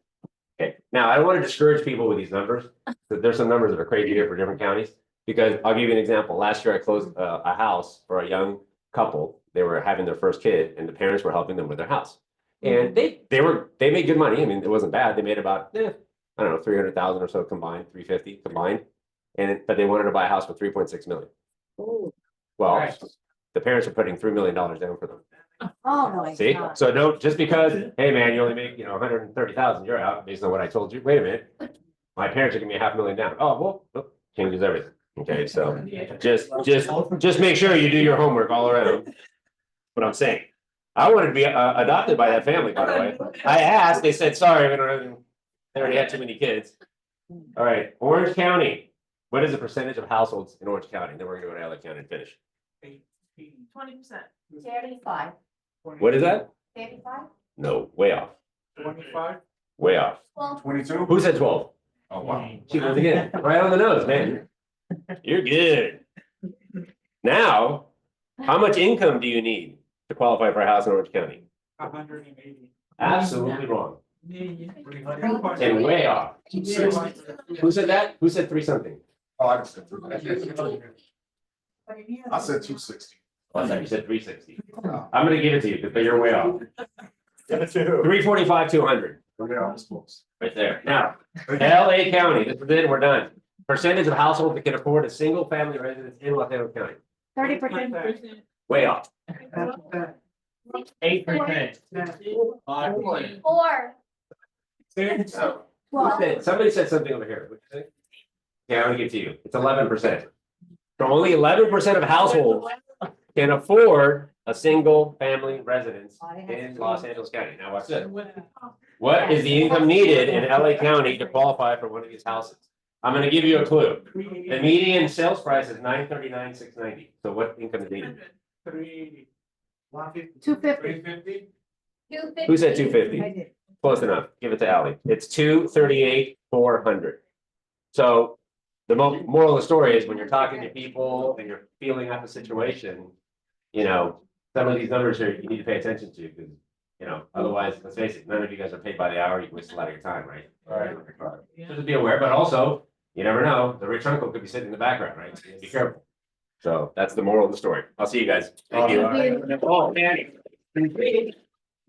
K: Okay, now I don't want to discourage people with these numbers. There's some numbers that are crazy here for different counties. Because I'll give you an example. Last year I closed a house for a young couple. They were having their first kid, and the parents were helping them with their house. And they made good money. I mean, it wasn't bad. They made about I don't know, 300,000 or so combined, 350 combined. But they wanted to buy a house for 3.6 million. Well,
D: Right.
K: the parents are putting $3 million down for them.
B: Oh, my
K: See,
B: God.
K: so don't, just because, hey, man, you only make, 130,000, you're out based on what I told you. Wait a minute. My parents are giving me $500,000 down. Oh, well, changes everything. Okay, so just make sure you do your homework all around. What I'm saying. I wanted to be adopted by that family, by the way. I asked, they said, sorry, we don't have, they already had too many kids. All right, Orange County. What is the percentage of households in Orange County? Then we're gonna go to LA County and finish.
J: 20%.
B: 35.
K: What is that?
B: 35?
K: No, way off,
G: 25?
K: way off.
F: 22?
K: Who said 12?
F: Oh, wow.
K: She was again, right on the nose, man. You're good. Now, how much income do you need to qualify for a house in Orange County?
G: 180.
K: Absolutely wrong.
G: 300.
K: And way off. Who said that? Who said three something?
F: Oh, I said 260.
K: Oh, I thought you said 360. I'm gonna give it to you, but you're way off.
A: Give it to who?
K: 345, 200,
F: Yeah, I was close.
K: right there. Now, LA County, this is it, we're done. Percentage of households that can afford a single family residence in Los Angeles County,
B: 30%.
K: way off.
G: 8%.
B: 4.
K: So, somebody said something over here. What'd you say? Yeah, I'm gonna give it to you. It's 11%. So only 11% of households can afford a single family residence in Los Angeles County. Now, watch this. What is the income needed in LA County to qualify for one of these houses? I'm gonna give you a clue. The median sales price is $939,690. So what income is needed?
B: 250.
G: 350?
K: Who said 250? Close enough. Give it to Ally. It's 238,400. So the moral of the story is when you're talking to people and you're feeling out the situation, some of these numbers here you need to pay attention to because, otherwise, let's face it, none of you guys are paid by the hour. You waste a lot of your time, right? All right. So just be aware, but also, you never know, the rich uncle could be sitting in the background, right? So be careful. So that's the moral of the story. I'll see you guys. Thank you. Oh, Danny. You're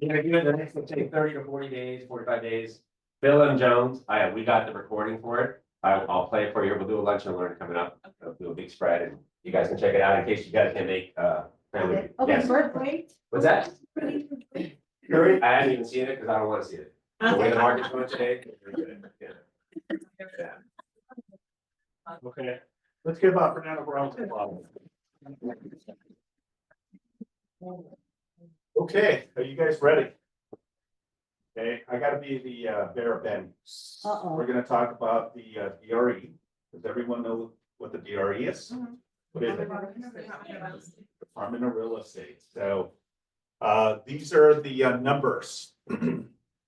K: gonna do it the next, let's say, 30 to 40 days, 45 days. Bill and Jones, we got the recording for it. I'll play it for you. We'll do a lunch and learn coming up. We'll do a big spread and you guys can check it out in case you guys can make, family. Yes. What's that? I haven't even seen it because I don't want to see it. The way the market's going today. Yeah.
A: Okay, let's give Fernando Brown some love. Okay, are you guys ready? Okay, I gotta be the bearer of bad news. We're gonna talk about the DRE. Does everyone know what the DRE is? What is it? Department of Real Estate. So these are the numbers.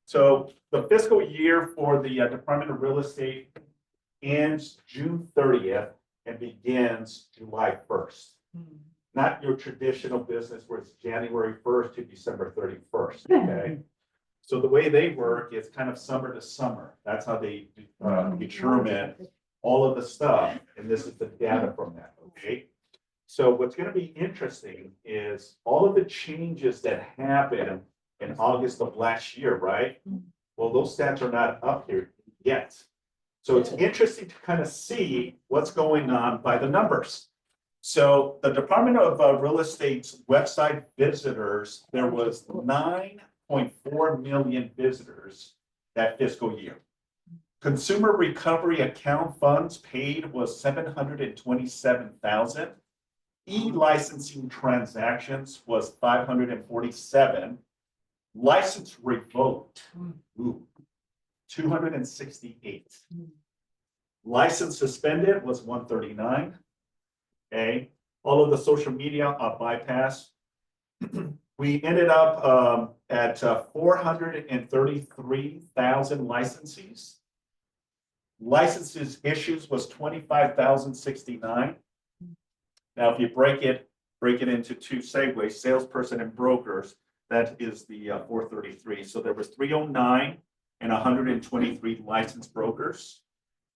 A: So the fiscal year for the Department of Real Estate ends June 30th and begins July 1st. Not your traditional business where it's January 1st to December 31st, okay? So the way they work is kind of summer to summer. That's how they determine all of the stuff, and this is the data from that, okay? So what's gonna be interesting is all of the changes that happened in August of last year, right? Well, those stats are not up here yet. So it's interesting to kind of see what's going on by the numbers. So the Department of Real Estate's website visitors, there was 9.4 million visitors that fiscal year. Consumer recovery account funds paid was 727,000. E-licensing transactions was 547. License revoked, 268. License suspended was 139. Okay, all of the social media bypass. We ended up at 433,000 licensees. Licenses issues was 25,069. Now, if you break it into two segues, salesperson and brokers, that is the 433. So there was 309 and 123 licensed brokers.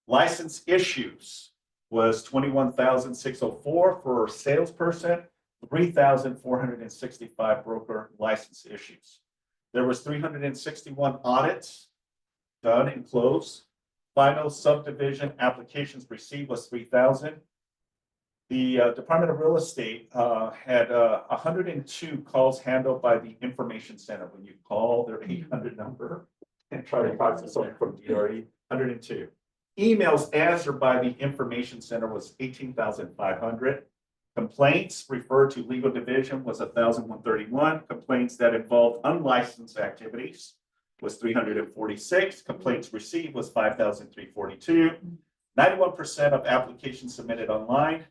A: License issues was 21,604 for salesperson, 3,465 broker license issues. There was 361 audits done and closed. Final subdivision applications received was 3,000. The Department of Real Estate had 102 calls handled by the Information Center. When you call their 800 number and try to talk to someone from DRE, 102. Emails answered by the Information Center was 18,500. Complaints referred to legal division was 1,131. Complaints that involved unlicensed activities was 346. Complaints received was 5,342. 91% of applications submitted online.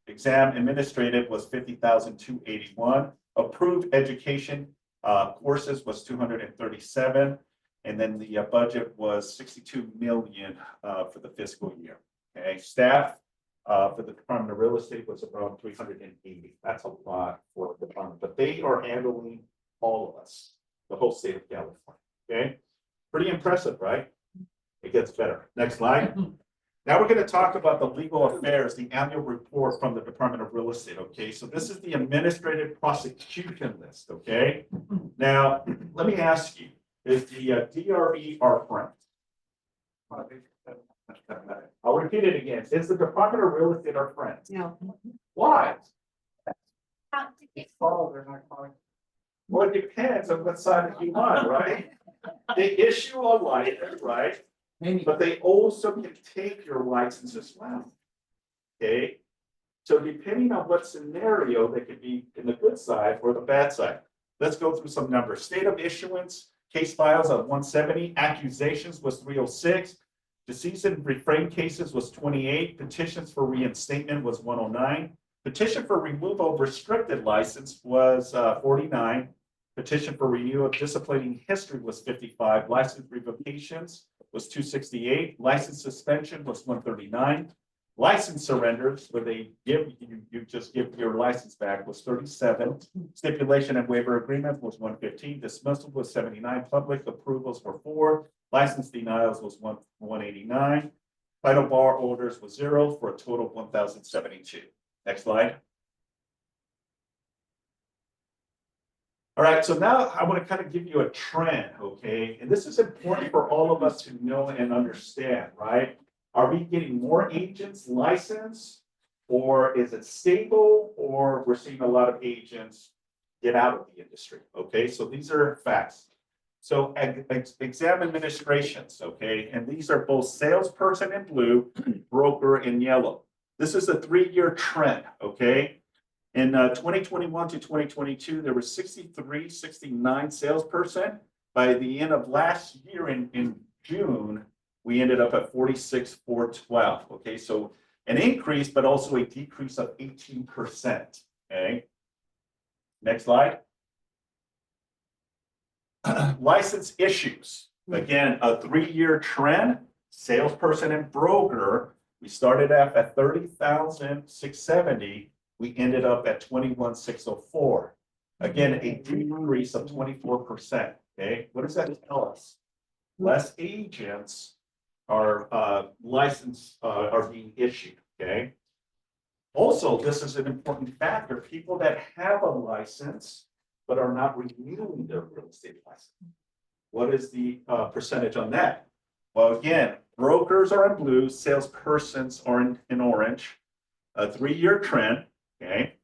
A: Exam administrative was 50,281. Approved education courses was 237. And then the budget was 62 million for the fiscal year. Okay, staff for the Department of Real Estate was around 380. That's a lot for the department, but they are handling all of us, the whole state of California. Okay, pretty impressive, right? It gets better. Next slide. Now we're going to talk about the legal affairs, the annual report from the Department of Real Estate. Okay, so this is the administrative prosecution list. Okay, now let me ask you, is the DRE our friend? I'll repeat it again. Is the Department of Real Estate our friend?
B: No.
A: Why?
G: Oh, they're not calling.
A: Well, it depends on what side you on, right? They issue a license, right?
G: Maybe.
A: But they also can take your license as well. Okay? So depending on what scenario, they could be in the good side or the bad side. Let's go through some numbers. State of issuance, case files of 170, accusations was 306, deceased and refrain cases was 28, petitions for reinstatement was 109, petition for removal of restricted license was 49, petition for review of disciplining history was 55, license revocations was 268, license suspension was 139, license surrenders where they give you just give your license back was 37, stipulation and waiver agreement was 115, dismissal was 79, public approvals were 4, license denials was 189, title bar orders was 0 for a total of 1,072. Next slide. All right, so now I want to kind of give you a trend, okay? And this is important for all of us to know and understand, right? Are we getting more agents licensed, or is it stable, or we're seeing a lot of agents get out of the industry? Okay, so these are facts. So exam administrations, okay, and these are both salesperson in blue, broker in yellow. This is a 3-year trend, okay? In 2021 to 2022, there were 69 salesperson. By the end of last year in June, we ended up at 46,412. Okay, so an increase, but also a decrease of 18%. Okay. Next slide. License issues. Again, a 3-year trend. Salesperson and broker. We started off at 30,670. We ended up at 21,604. Again, a decrease of 24%. Okay, what does that tell us? Less agents are licensed, are being issued. Okay. Also, this is an important factor. People that have a license but are not renewing their real estate license. What is the percentage on that? Well, again, brokers are in blue, salespersons are in orange. A 3-year trend. Okay,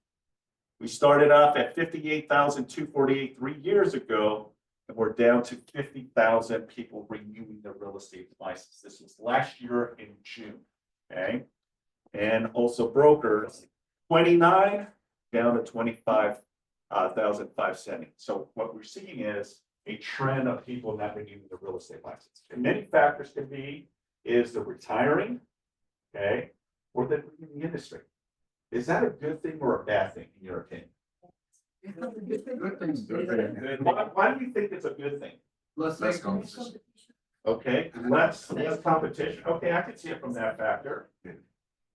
A: we started off at 58,248 3 years ago, and we're down to 50,000 people renewing their real estate license. This was last year in June. Okay, and also brokers 29 down to 25,570. So what we're seeing is a trend of people not renewing their real estate license. And many factors can be is the retiring, okay, or the industry. Is that a good thing or a bad thing in your opinion?
G: Good things.
A: Good. Why do you think it's a good thing?
G: Less
F: competition.
A: Okay, less competition. Okay, I can see it from that factor.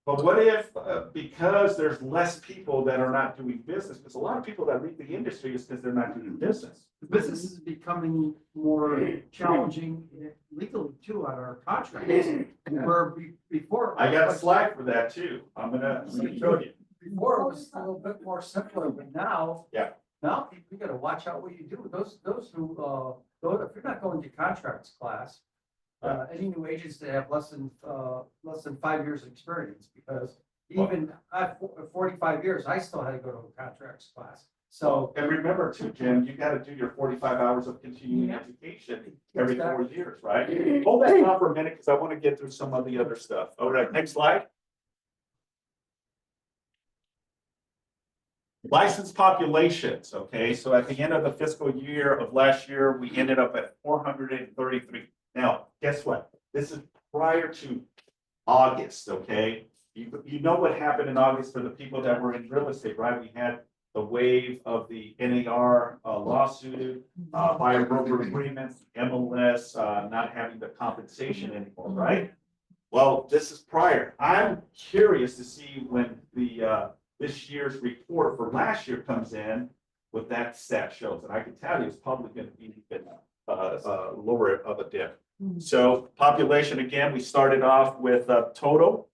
A: But what if, because there's less people that are not doing business, because a lot of people that leave the industry is because they're not doing business.
G: Business is becoming more challenging legally too on our contracts. Where before.
A: I got a slide for that too. I'm gonna show you.
G: Before it was a little bit more simpler, but now.
A: Yeah.
G: Now you gotta watch out what you do. Those who, if you're not going to contracts class, any new agents that have less than 5 years experience, because Even at 45 years, I still had to go to a contracts class. So,
A: And remember too, Jim, you gotta do your 45 hours of continuing education every 4 years, right? Hold that thought for a minute, because I want to get through some of the other stuff. All right, next slide. Licensed populations, okay, so at the end of the fiscal year of last year, we ended up at 433. Now, guess what? This is prior to August, okay? You know what happened in August for the people that were in real estate, right? We had the wave of the NAR lawsuit, buyer broker agreements, MLS, not having the compensation anymore, right? Well, this is prior. I'm curious to see when the this year's report for last year comes in, what that stat shows, and I can tell you it's probably going to be even lower of a dip. So population, again, we started off with a total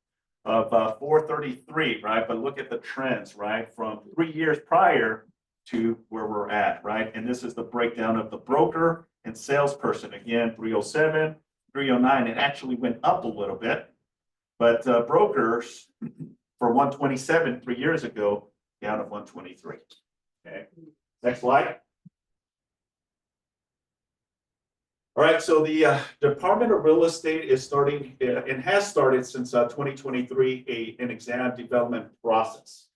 A: of 433, right? But look at the trends, right? From 3 years prior to where we're at, right? And this is the breakdown of the broker and salesperson. Again, 307, 309. It actually went up a little bit, but brokers for 127 3 years ago, down to 123. Okay, next slide. All right, so the Department of Real Estate is starting and has started since 2023 an exam development process.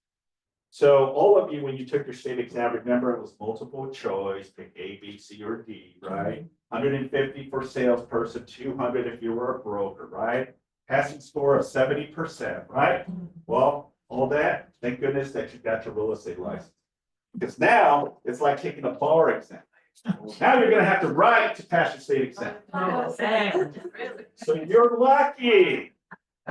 A: So all of you, when you took your state exam, remember it was multiple choice, pick A, B, C, or D, right? 150 for salesperson, 200 if you were a broker, right? Passing score of 70%, right? Well, all that, thank goodness that you got your real estate license. Because now it's like taking a bar exam. Now you're gonna have to write to pass your state exam. So you're lucky.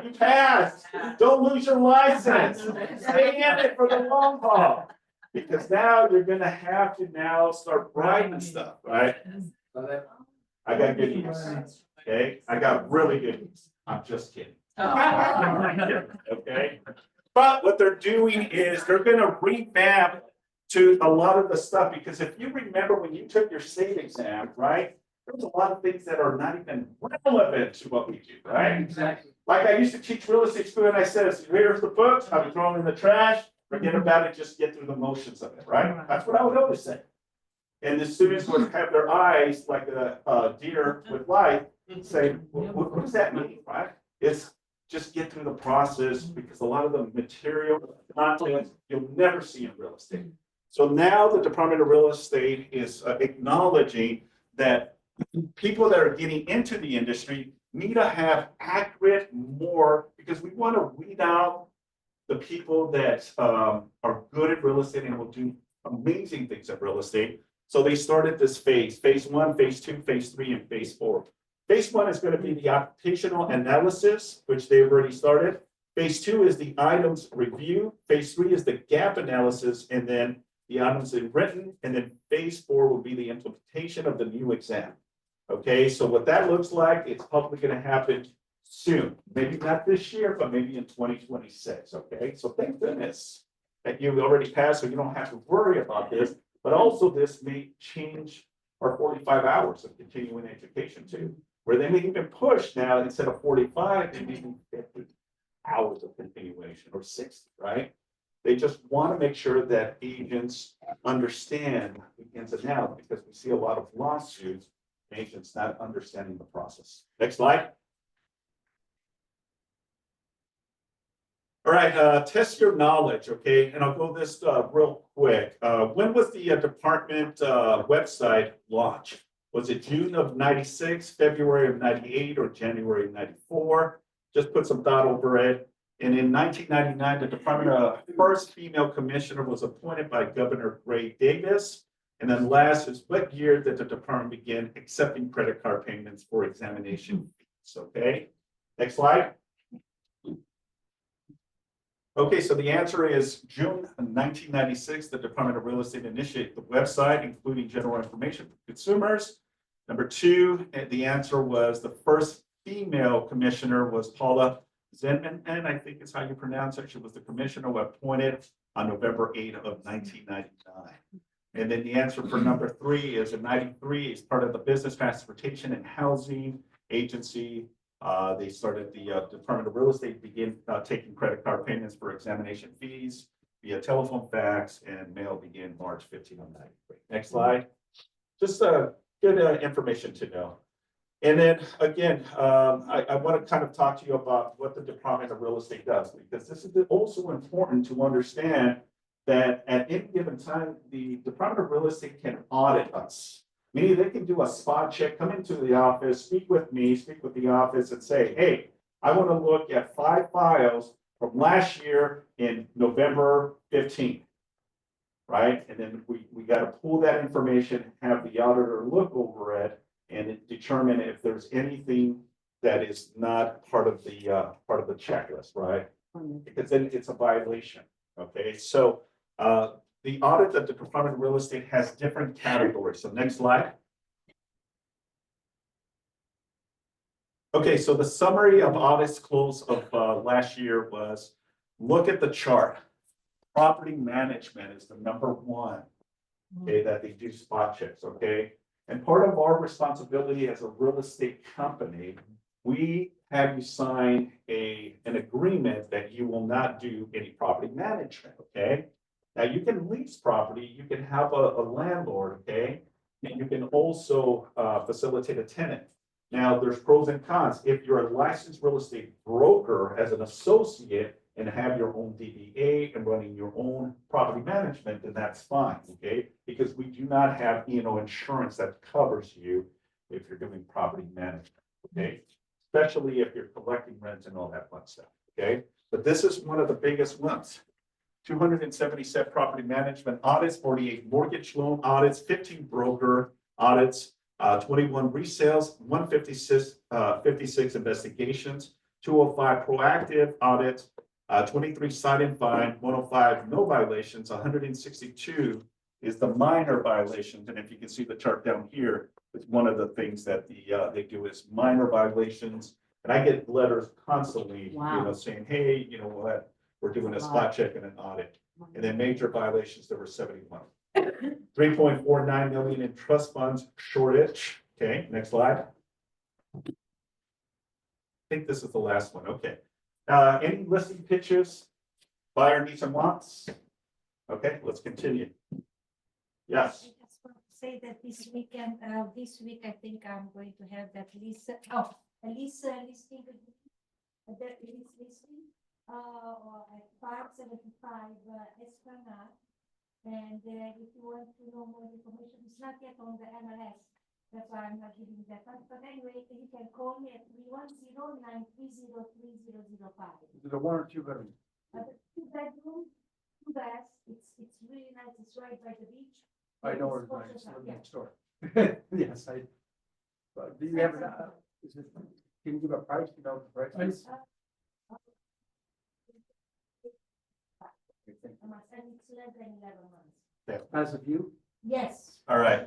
A: You passed. Don't lose your license. Stay in it for the long haul. Because now you're gonna have to now start writing stuff, right? I got good news. Okay, I got really good news. I'm just kidding. Okay, but what they're doing is they're gonna revamp to a lot of the stuff, because if you remember when you took your state exam, right? There's a lot of things that are not even relevant to what we do, right?
G: exactly.
A: Like I used to teach real estate school and I said, here's the books, I would throw them in the trash, forget about it, just get through the motions of it, right? That's what I would always say. And the students would have their eyes like a deer with light and say, what does that mean, right? It's just get through the process, because a lot of the material content you'll never see in real estate. So now the Department of Real Estate is acknowledging that people that are getting into the industry need to have accurate more, because we want to weed out the people that are good at real estate and will do amazing things at real estate. So they started this phase 1, phase 2, phase 3, and phase 4. Phase 1 is going to be the occupational analysis, which they've already started. Phase 2 is the items review. Phase 3 is the gap analysis, and then the items in written, and then phase 4 will be the implementation of the new exam. Okay, so what that looks like, it's probably going to happen soon. Maybe not this year, but maybe in 2026. Okay, so thank goodness that you already passed, so you don't have to worry about this. But also, this may change our 45 hours of continuing education too, where they may even push now, instead of 45, they may be 50 hours of continuation, or 60, right? They just want to make sure that agents understand the ins and outs, because we see a lot of lawsuits, agents not understanding the process. Next slide. All right, test your knowledge, okay? And I'll go this real quick. When was the department website launched? Was it June of 96, February of 98, or January of 94? Just put some thought over it. And in 1999, the department first female commissioner was appointed by Governor Gray Davis. And then last is what year did the department begin accepting credit card payments for examination fees? Okay, next slide. Okay, so the answer is June 1996, the Department of Real Estate initiated the website, including general information for consumers. Number 2, the answer was the first female commissioner was Paula Zenman, and I think is how you pronounce it. She was the commissioner who appointed on November 8 of 1999. And then the answer for number 3 is in 93 is part of the Business Transportation and Housing Agency They started the Department of Real Estate began taking credit card payments for examination fees via telephone, fax, and mail began March 15 of 93. Next slide. Just good information to know. And then again, I want to kind of talk to you about what the Department of Real Estate does, because this is also important to understand that at any given time, the Department of Real Estate can audit us. Meaning they can do a spot check, come into the office, speak with me, speak with the office and say, hey, I want to look at 5 files from last year in November 15th. Right? And then we got to pull that information, have the auditor look over it and determine if there's anything that is not part of the checklist, right? Because then it's a violation. Okay, so the audit of the Department of Real Estate has different categories. So next slide. Okay, so the summary of audits close of last year was, look at the chart. Property management is the #1, okay, that they do spot checks, okay? And part of our responsibility as a real estate company, we have you sign an agreement that you will not do any property management, okay? Now you can lease property, you can have a landlord, okay? And you can also facilitate a tenant. Now there's pros and cons. If you're a licensed real estate broker as an associate and have your own DBA and running your own property management, then that's fine, okay? Because we do not have E&O insurance that covers you if you're doing property management, okay? Especially if you're collecting rent and all that fun stuff, okay? But this is one of the biggest ones. 277 property management audits, 48 mortgage loan audits, 15 broker audits, 21 resales, 156 investigations, 205 proactive audits, 23 cite and fine, 105 no violations, 162 is the minor violations. And if you can see the chart down here, it's one of the things that they do is minor violations. And I get letters constantly, saying, hey, you know what, we're doing a spot check and an audit. And then major violations, there were 71. 3.49 million in trust funds shortage. Okay, next slide. I think this is the last one. Okay. Any listing pitches, buyer needs and wants? Okay, let's continue. Yes.
L: I just want to say that this weekend, this week, I think I'm going to have that list, listing, that listing, at 575 Esplanade. And if you want to know more information, it's not yet on the MLS. That's why I'm not giving that one. But anyway, you can call me at 310-930-3005.
G: Is it a 1 or 2 bedroom?
L: The 2-bedroom, 2 baths. It's really nice. It's right by the beach.
G: I know where it's next door. Yes, but do you have, can you give a price, you know, the price is?
L: And it's less than 11 months.
G: As of you?
L: Yes.
A: All right.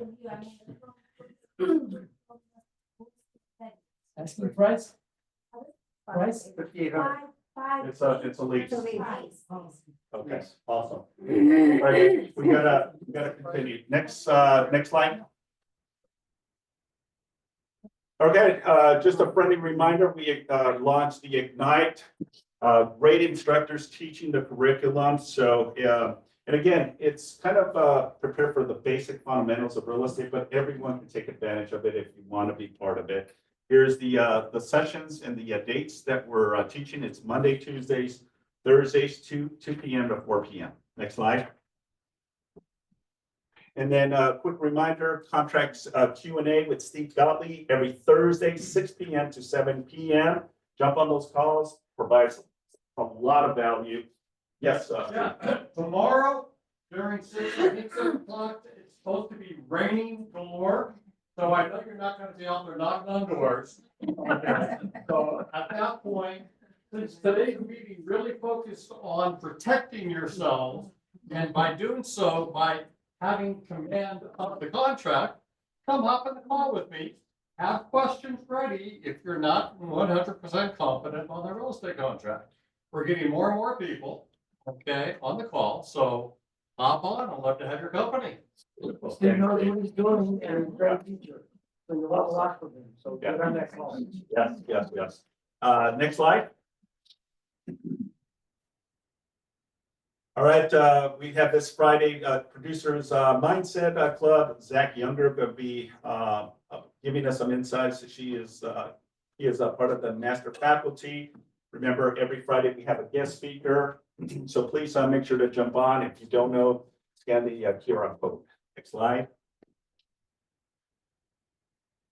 D: Asking price? Price?
G: 5,800.
A: It's a lease. Okay,
G: Yes.
A: awesome. All right, we gotta continue. Next slide. Okay, just a friendly reminder, we launched the Ignite, great instructors teaching the curriculum. So, and again, it's kind of prepare for the basic fundamentals of real estate, but everyone can take advantage of it if you want to be part of it. Here's the sessions and the dates that we're teaching. It's Monday, Tuesdays, Thursdays, 2 p.m. to 4 p.m. Next slide. And then a quick reminder, contracts Q&A with Steve Gottlieb every Thursday, 6 p.m. to 7 p.m. Jump on those calls, provides a lot of value. Yes.
G: Tomorrow during 6 o'clock, it's supposed to be raining galore. So I know you're not gonna be out there knocking on doors. Okay. So at that point, since today's meeting really focused on protecting yourselves, and by doing so, by having command of the contract, come up in the call with me, have questions ready if you're not 100% confident on the real estate contract. We're getting more and more people, okay, on the call, so hop on, I'd love to have your company.
D: Steve knows what he's doing and great teacher.
G: So you love a lot from them, so
A: Yeah.
G: get on that call.
A: Yes. Next slide. All right, we have this Friday, Producers Mindset Club. Zach Younger will be giving us some insights. He is part of the master faculty. Remember, every Friday we have a guest speaker. So please make sure to jump on. If you don't know, scan the QR code. Next slide.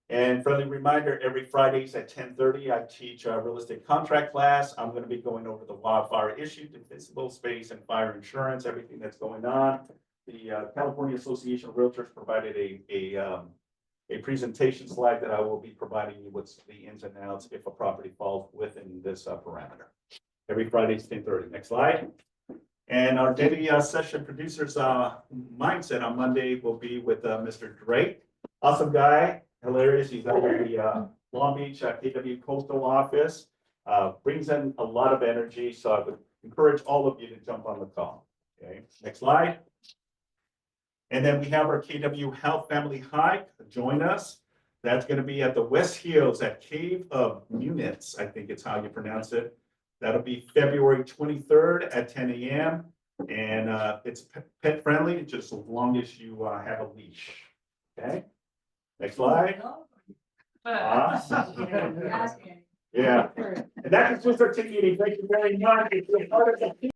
A: And friendly reminder, every Fridays at 10:30, I teach a real estate contract class. I'm going to be going over the wildfire issue, defensible space and fire insurance, everything that's going on. The California Association of Realtors provided a presentation slide that I will be providing you with the ins and outs if a property falls within this parameter. Every Friday is 10:30. Next slide. And our daily session producers mindset on Monday will be with Mr. Drake. Awesome guy. Hilarious. He's out of the Long Beach KW Coastal Office. Brings in a lot of energy. So I would encourage all of you to jump on the call. Okay, next slide. And then we have our KW Health Family Hike. Join us. That's going to be at the West Hills at Cave of Munits. I think it's how you pronounce it. That'll be February 23rd at 10 a.m. And it's pet friendly, just as long as you have a leash. Okay. Next slide. Awesome. Yeah. And that concludes our team meeting. Thank you very much. If you're part of the